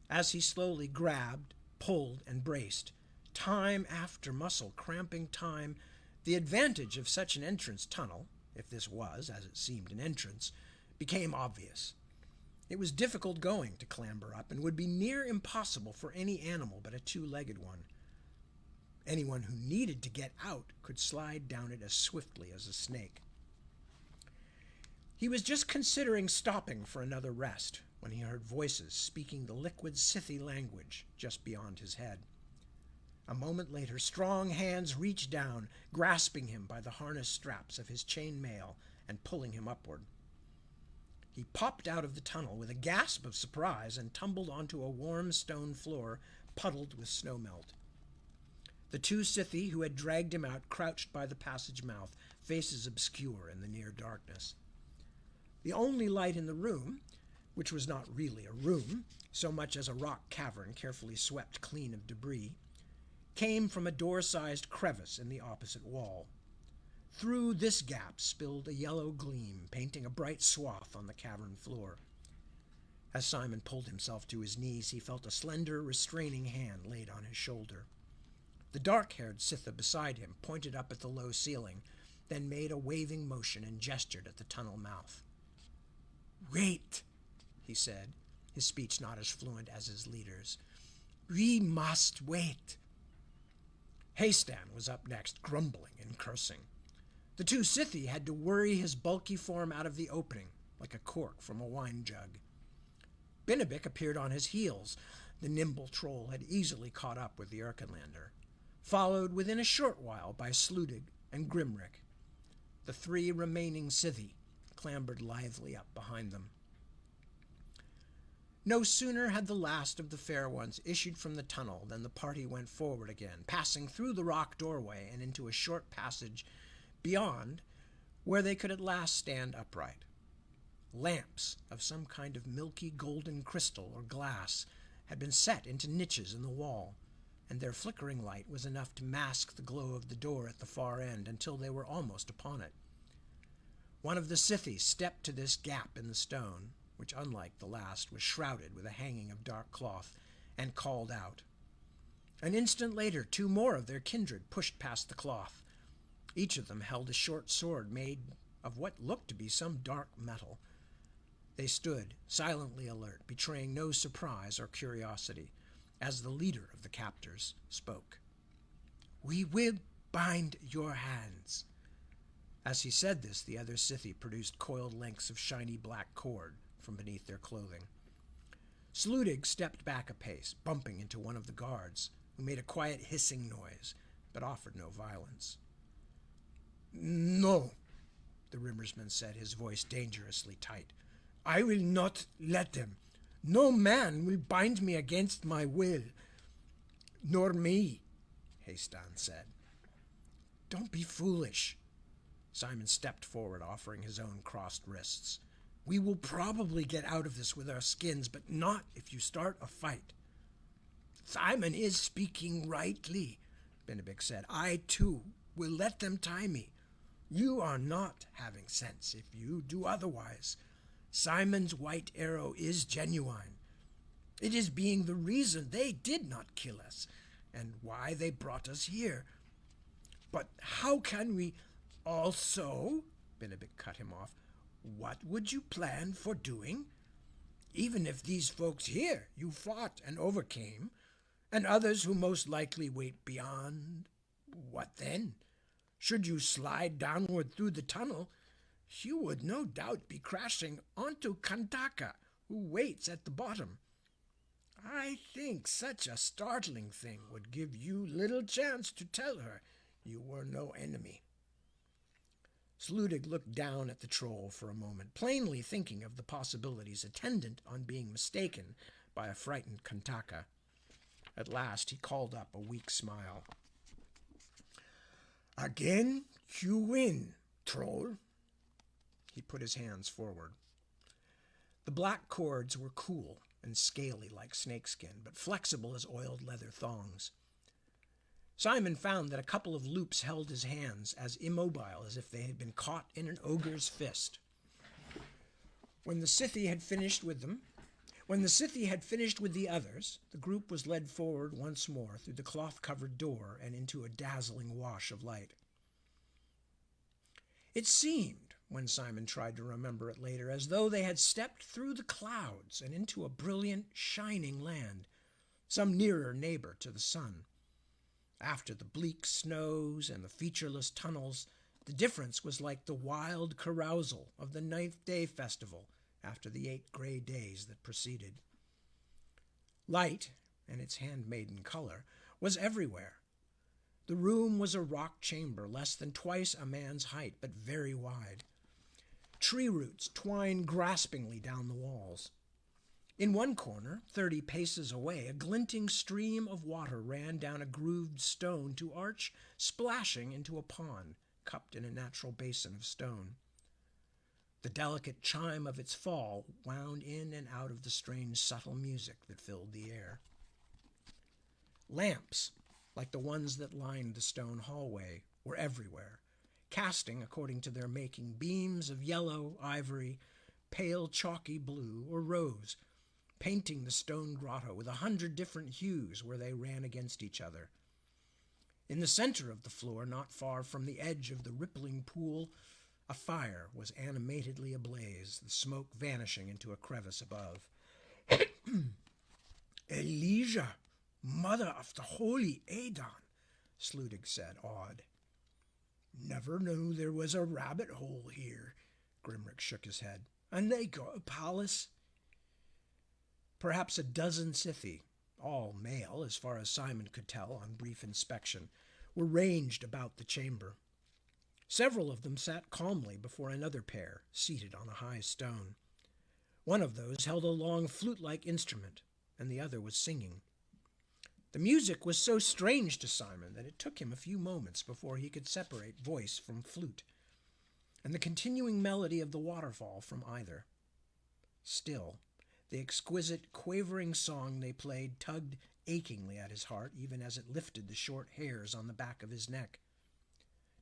As he slowly grabbed, pulled, and braced, time after muscle cramping time, the advantage of such an entrance tunnel, if this was, as it seemed, an entrance, became obvious. It was difficult going to clamber up, and would be near impossible for any animal but a two-legged one. Anyone who needed to get out could slide down it as swiftly as a snake. He was just considering stopping for another rest when he heard voices speaking the liquid Scythy language just beyond his head. A moment later, strong hands reached down, grasping him by the harness straps of his chain mail and pulling him upward. He popped out of the tunnel with a gasp of surprise and tumbled onto a warm stone floor puddled with snowmelt. The two Scythy who had dragged him out crouched by the passage mouth, faces obscure in the near darkness. The only light in the room, which was not really a room, so much as a rock cavern carefully swept clean of debris, came from a door-sized crevice in the opposite wall. Through this gap spilled a yellow gleam, painting a bright swath on the cavern floor. As Simon pulled himself to his knees, he felt a slender, restraining hand laid on his shoulder. The dark-haired Scytha beside him pointed up at the low ceiling, then made a waving motion and gestured at the tunnel mouth. "Wait," he said, his speech not as fluent as his leader's. "We must wait." Haystan was up next, grumbling and cursing. The two Scythy had to worry his bulky form out of the opening, like a cork from a wine jug. Bennebic appeared on his heels. The nimble troll had easily caught up with the Erkenlander, followed within a short while by Sludig and Grimrick. The three remaining Scythy clambered lithely up behind them. No sooner had the last of the fair ones issued from the tunnel than the party went forward again, passing through the rock doorway and into a short passage beyond, where they could at last stand upright. Lamps of some kind of milky golden crystal or glass had been set into niches in the wall, and their flickering light was enough to mask the glow of the door at the far end until they were almost upon it. One of the Scythy stepped to this gap in the stone, which, unlike the last, was shrouded with a hanging of dark cloth, and called out. An instant later, two more of their kindred pushed past the cloth. Each of them held a short sword made of what looked to be some dark metal. They stood, silently alert, betraying no surprise or curiosity, as the leader of the captors spoke. "We will bind your hands." As he said this, the other Scythy produced coiled lengths of shiny black cord from beneath their clothing. Sludig stepped back a pace, bumping into one of the guards, who made a quiet hissing noise, but offered no violence. chambersman said, his voice dangerously tight. "I will not let them. No man will bind me against my will." "Nor me," Hastan said. "Don't be foolish." Simon stepped forward, offering his own crossed wrists. "We will probably get out of this with our skins, but not if you start a fight." "Simon is speaking rightly," Benedict said. "I, too, will let them tie me. You are not having sense if you do otherwise. Simon's white arrow is genuine. It is being the reason they did not kill us, and why they brought us here. But how can we also," Benedict cut him off, "what would you plan for doing? Even if these folks here you fought and overcame, and others who most likely wait beyond, what then? Should you slide downward through the tunnel, you would no doubt be crashing onto Kantaka, who waits at the bottom. I think such a startling thing would give you little chance to tell her you were no enemy." Sludig looked down at the troll for a moment, plainly thinking of the possibilities attendant on being mistaken by a frightened Kantaka. At last he called up a weak smile. "Again you win, troll." He put his hands forward. The black cords were cool and scaly like snakeskin, but flexible as oiled leather thongs. Simon found that a couple of loops held his hands as immobile as if they had been caught in an ogre's fist. When the Scythe had finished with the others, the group was led forward once more through the cloth-covered door and into a dazzling wash of light. It seemed, when Simon tried to remember it later, as though they had stepped through the clouds and into a brilliant, shining land, some nearer neighbor to the sun. After the bleak snows and the featureless tunnels, the difference was like the wild carousal of the 9th-day festival after the 8 gray days that preceded. Light, and its handmaiden color, was everywhere. The room was a rock chamber less than twice a man's height, but very wide. Tree roots twined graspingly down the walls. In one corner, 30 paces away, a glinting stream of water ran down a grooved stone to arch, splashing into a pond, cupped in a natural basin of stone. The delicate chime of its fall wound in and out of the strange, subtle music that filled the air. Lamps, like the ones that lined the stone hallway, were everywhere, casting, according to their making, beams of yellow, ivory, pale chalky blue, or rose, painting the stone grotto with 100 different hues where they ran against each other. In the center of the floor, not far from the edge of the rippling pool, a fire was animatedly ablaze, the smoke vanishing into a crevice above. "Elijah, mother of the holy Adon," Sludig said, awed. "Never knew there was a rabbit hole here." Grimrick shook his head. "And they got a palace?" Perhaps a dozen Scythe, all male as far as Simon could tell on brief inspection, were ranged about the chamber. Several of them sat calmly before another pair, seated on a high stone. One of those held a long flute-like instrument, and the other was singing. The music was so strange to Simon that it took him a few moments before he could separate voice from flute, and the continuing melody of the waterfall from either. Still, the exquisite, quavering song they played tugged achingly at his heart, even as it lifted the short hairs on the back of his neck.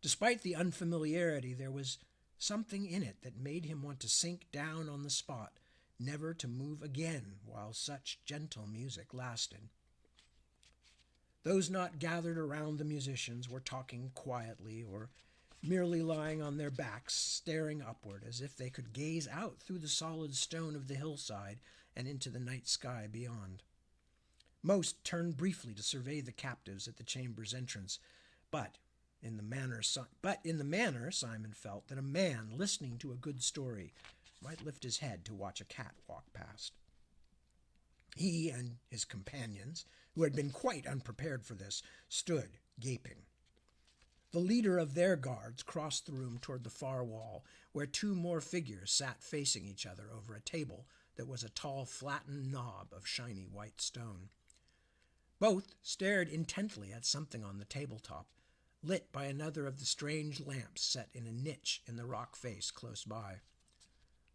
Despite the unfamiliarity, there was something in it that made him want to sink down on the spot, never to move again while such gentle music lasted. Those not gathered around the musicians were talking quietly or merely lying on their backs, staring upward as if they could gaze out through the solid stone of the hillside and into the night sky beyond. Most turned briefly to survey the captives at the chamber's entrance, but in the manner Simon felt that a man listening to a good story might lift his head to watch a cat walk past. He and his companions, who had been quite unprepared for this, stood gaping. The leader of their guards crossed the room toward the far wall, where two more figures sat facing each other over a table that was a tall, flattened knob of shiny white stone. Both stared intently at something on the tabletop, lit by another of the strange lamps set in a niche in the rock face close by.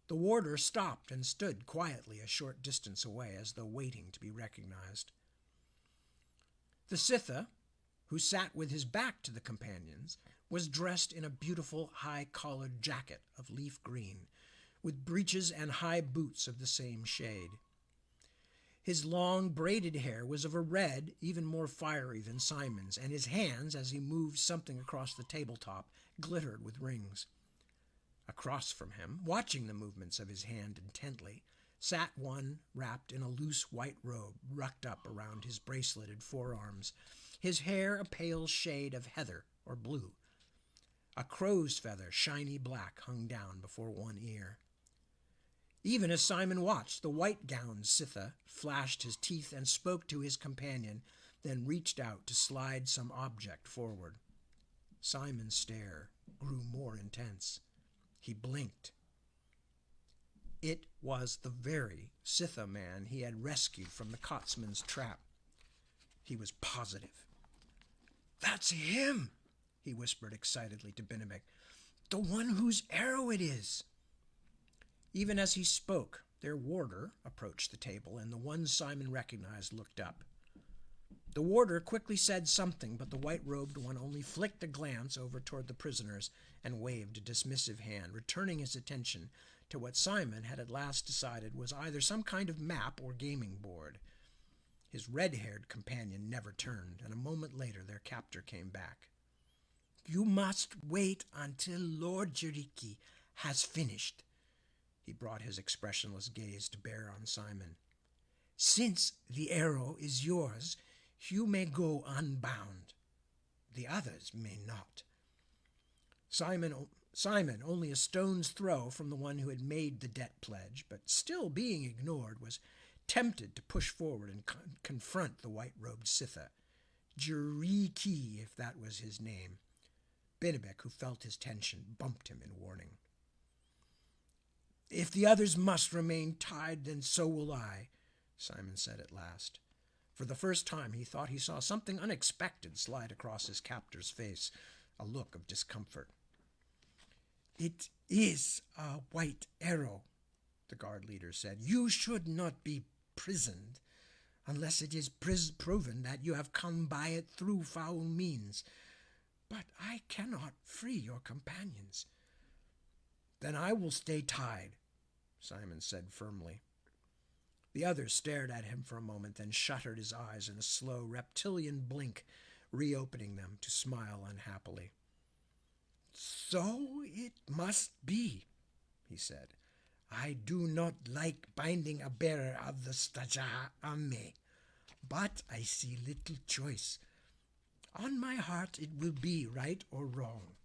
The warder stopped and stood quietly a short distance away, as though waiting to be recognized. The Sitha, who sat with his back to the companions, was dressed in a beautiful high-collared jacket of leaf green, with breeches and high boots of the same shade. His long braided hair was of a red, even more fiery than Simon's, and his hands, as he moved something across the tabletop, glittered with rings. Across from him, watching the movements of his hand intently, sat one wrapped in a loose white robe rucked up around his braceleted forearms, his hair a pale shade of heather or blue. A crow's feather, shiny black, hung down before one ear. Even as Simon watched, the white-gowned Sitha flashed his teeth and spoke to his companion, then reached out to slide some object forward. Simon's stare grew more intense. He blinked. It was the very Sitha man he had rescued from the Cotsman's trap. He was positive. "That's him," he whispered excitedly to Benedict. "The one whose arrow it is." Even as he spoke, their warder approached the table, and the one Simon recognized looked up. The warder quickly said something, but the white-robed one only flicked a glance over toward the prisoners and waved a dismissive hand, returning his attention to what Simon had at last decided was either some kind of map or gaming board. His red-haired companion never turned, and a moment later their captor came back. "You must wait until Lord Jiriki has finished." He brought his expressionless gaze to bear on Simon. "Since the arrow is yours, you may go unbound. The others may not." Simon, only a stone's throw from the one who had made the debt pledge, but still being ignored, was tempted to push forward and confront the white-robed Sitha. Jiriki, if that was his name. Benedict, who felt his tension, bumped him in warning. "If the others must remain tied, then so will I," Simon said at last. For the first time he thought he saw something unexpected slide across his captor's face, a look of discomfort. "It is a white arrow," the guard leader said. "You should not be prisoned unless it is proven that you have come by it through foul means. But I cannot free your companions." "Then I will stay tied," Simon said firmly. The other stared at him for a moment, then shuttered his eyes in a slow reptilian blink, reopening them to smile unhappily. "So it must be," he said. "I do not like binding a bearer of the Staja'ame, but I see little choice. On my heart it will be right or wrong."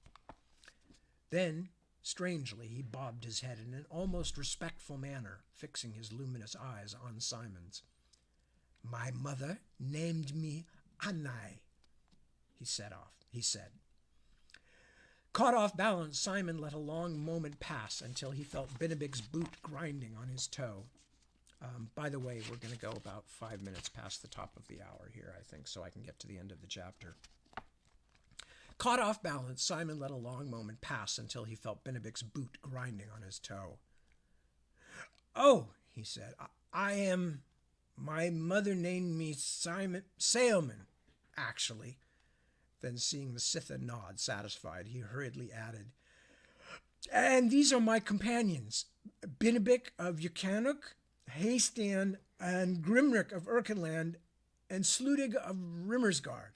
Then, strangely, he bobbed his head in an almost respectful manner, fixing his luminous eyes on Simon's. "My mother named me Anai," he said. Caught off balance, Simon let a long moment pass until he felt Benedict's boot grinding on his toe. By the way, we're going to go about 5 minutes past the top of the hour here, I think, so I can get to the end of the chapter. Caught off balance, Simon let a long moment pass until he felt Benedict's boot grinding on his toe. "Oh," he said, my mother named me Sailman, actually." Then, seeing the Sitha nod satisfied, he hurriedly added, "And these are my companions, Benedict of Yukanuk, Hastan and Grimrick of Erkenland, and Sludig of Rimmersgard."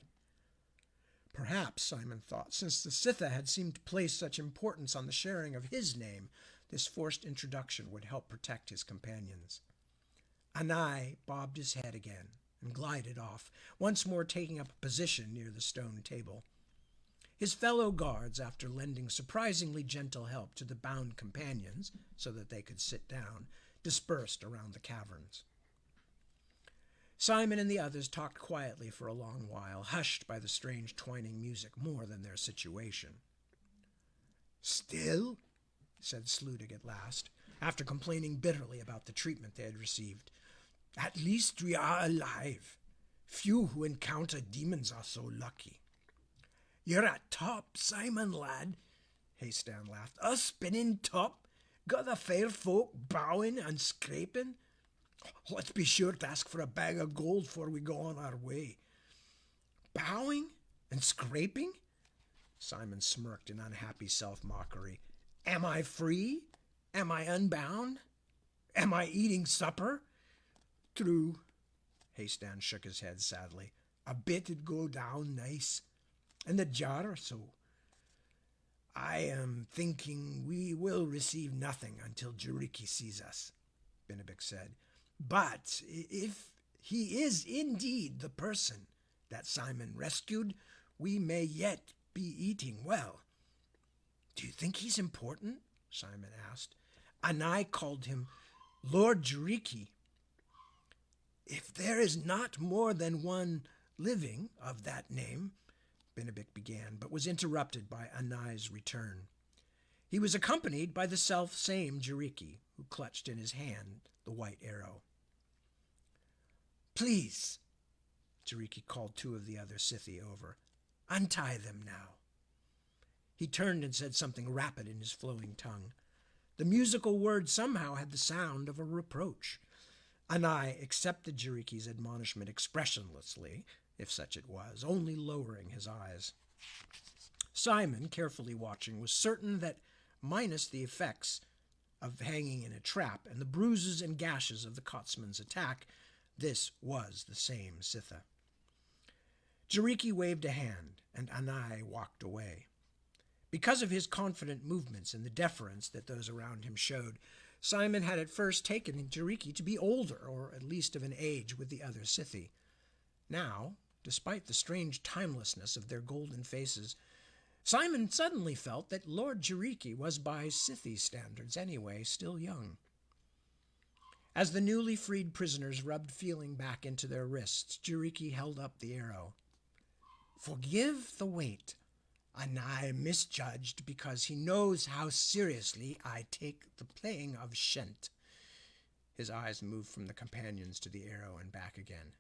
Perhaps, Simon thought, since the Sitha had seemed to place such importance on the sharing of his name, this forced introduction would help protect his companions. Anai bobbed his head again and glided off, once more taking up a position near the stone table. His fellow guards, after lending surprisingly gentle help to the bound companions so that they could sit down, dispersed around the caverns. Simon and the others talked quietly for a long while, hushed by the strange twining music more than their situation. Still, said Sludig at last, after complaining bitterly about the treatment they had received, at least we are alive. Few who encounter demons are so lucky. You're at top, Simon, lad. Haystan laughed. Us spinning top? Got the fair folk bowing and scraping? Let's be sure to ask for a bag of gold before we go on our way. Bowing and scraping? Simon smirked in unhappy self-mockery. Am I free? Am I unbound? Am I eating supper? True. Haystan shook his head sadly. A bit'd go down nice. And the jar or so. I am thinking we will receive nothing until Jariki sees us, Benebik said. But if he is indeed the person that Simon rescued, we may yet be eating well. Do you think he's important? Simon asked. And I called him Lord Jariki. If there is not more than one living of that name, Benebik began, but was interrupted by Anai's return. He was accompanied by the self-same Jariki, who clutched in his hand the white arrow. Please, Jariki called two of the other Scythi over. Untie them now. He turned and said something rapid in his flowing tongue. The musical word somehow had the sound of a reproach. Anai accepted Jariki's admonishment expressionlessly, if such it was, only lowering his eyes. Simon, carefully watching, was certain that, minus the effects of hanging in a trap and the bruises and gashes of the Cotsman's attack, this was the same Scytha. Jariki waved a hand, and Anai walked away. Because of his confident movements and the deference that those around him showed, Simon had at first taken Jariki to be older, or at least of an age with the other Scythi. Now, despite the strange timelessness of their golden faces, Simon suddenly felt that Lord Jariki was by Scythi standards anyway still young. As the newly freed prisoners rubbed feeling back into their wrists, Jariki held up the arrow. Forgive the wait. Anai misjudged because he knows how seriously I take the playing of Shent. His eyes moved from the companions to the arrow and back again.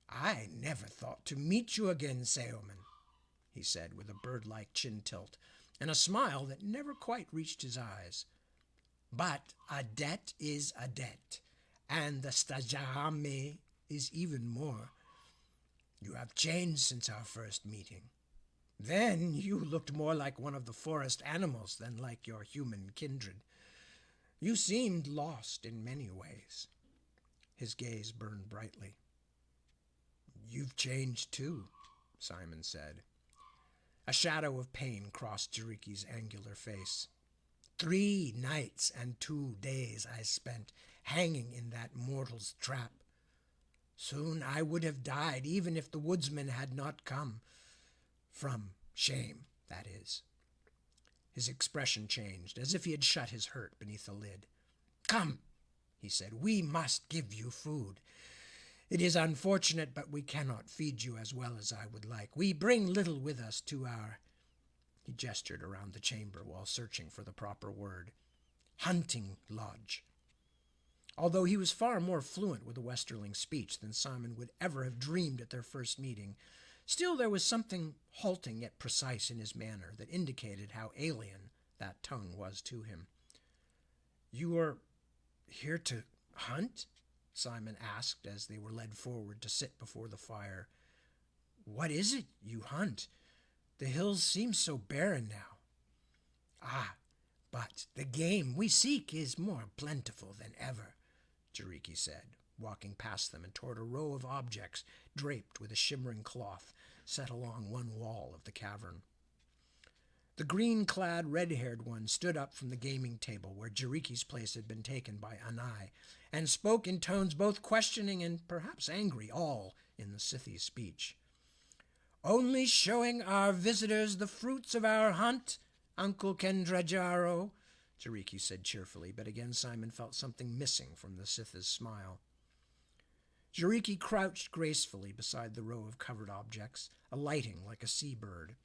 I never thought to meet you again, Saoman, he said with a bird-like chin tilt and a smile that never quite reached his eyes. But a debt is a debt, and the Stajahame is even more. You have changed since our first meeting. Then you looked more like one of the forest animals than like your human kindred. You seemed lost in many ways. His gaze burned brightly. You've changed too, Simon said. A shadow of pain crossed Jariki's angular face. 3 nights and 2 days I spent hanging in that mortal's trap. Soon I would have died, even if the woodsman had not come. From shame, that is. His expression changed, as if he had shut his hurt beneath a lid. Come, he said, we must give you food. It is unfortunate, but we cannot feed you as well as I would like. We bring little with us to our... He gestured around the chamber while searching for the proper word. Hunting lodge. Although he was far more fluent with the Westerling speech than Simon would ever have dreamed at their first meeting, still there was something halting yet precise in his manner that indicated how alien that tongue was to him. You are here to hunt? Simon asked as they were led forward to sit before the fire. What is it you hunt? The hills seem so barren now. Ah, but the game we seek is more plentiful than ever, Jariki said, walking past them and toward a row of objects draped with a shimmering cloth set along one wall of the cavern. The green-clad, red-haired one stood up from the gaming table where Jariki's place had been taken by Anai, and spoke in tones both questioning and perhaps angry, all in the Scythi's speech. Only showing our visitors the fruits of our hunt, Uncle Kendrajaro, Jariki said cheerfully, but again Simon felt something missing from the Scytha's smile. Jariki crouched gracefully beside the row of covered objects, alighting like a seabird.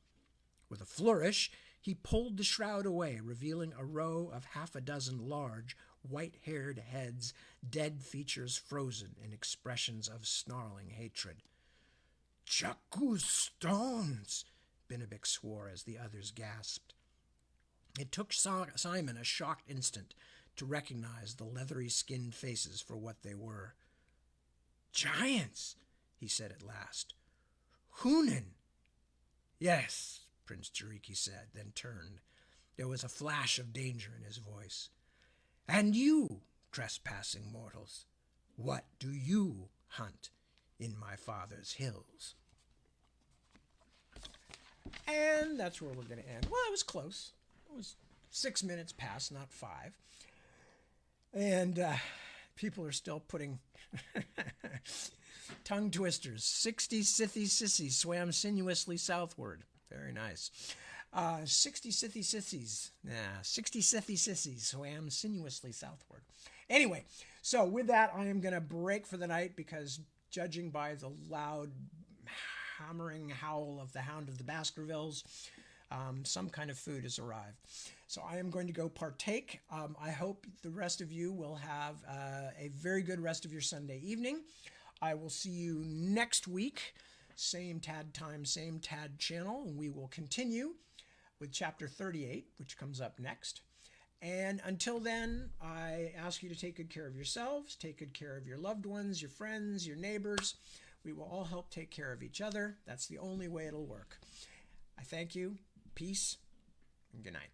With a flourish, he pulled the shroud away, revealing a row of half a dozen large, white-haired heads, dead features frozen in expressions of snarling hatred. "Chaku's stones!" Benedict swore as the others gasped. It took Simon a shocked instant to recognize the leathery-skinned faces for what they were. "Giants," he said at last. "Hunan." "Yes," Prince Jariki said, then turned. There was a flash of danger in his voice. "And you, trespassing mortals, what do you hunt in my father's hills?" And that's where we're going to end. Well, it was close. It was 6 minutes past, not 5. And people are still putting tongue twisters. 60 Scythy sissies swam sinuously southward. Very nice. 60 Scythy sissies. 60 Scythy sissies swam sinuously southward. Anyway, so with that, I am going to break for the night because judging by the loud hammering howl of the Hound of the Baskervilles, some kind of food has arrived. So I am going to go partake. I hope the rest of you will have a very good rest of your Sunday evening. I will see you next week. Same TAD time, same TAD channel. We will continue with chapter 38, which comes up next. And until then, I ask you to take good care of yourselves, take good care of your loved ones, your friends, your neighbors. We will all help take care of each other. That's the only way it'll work. I thank you. Peace and good night.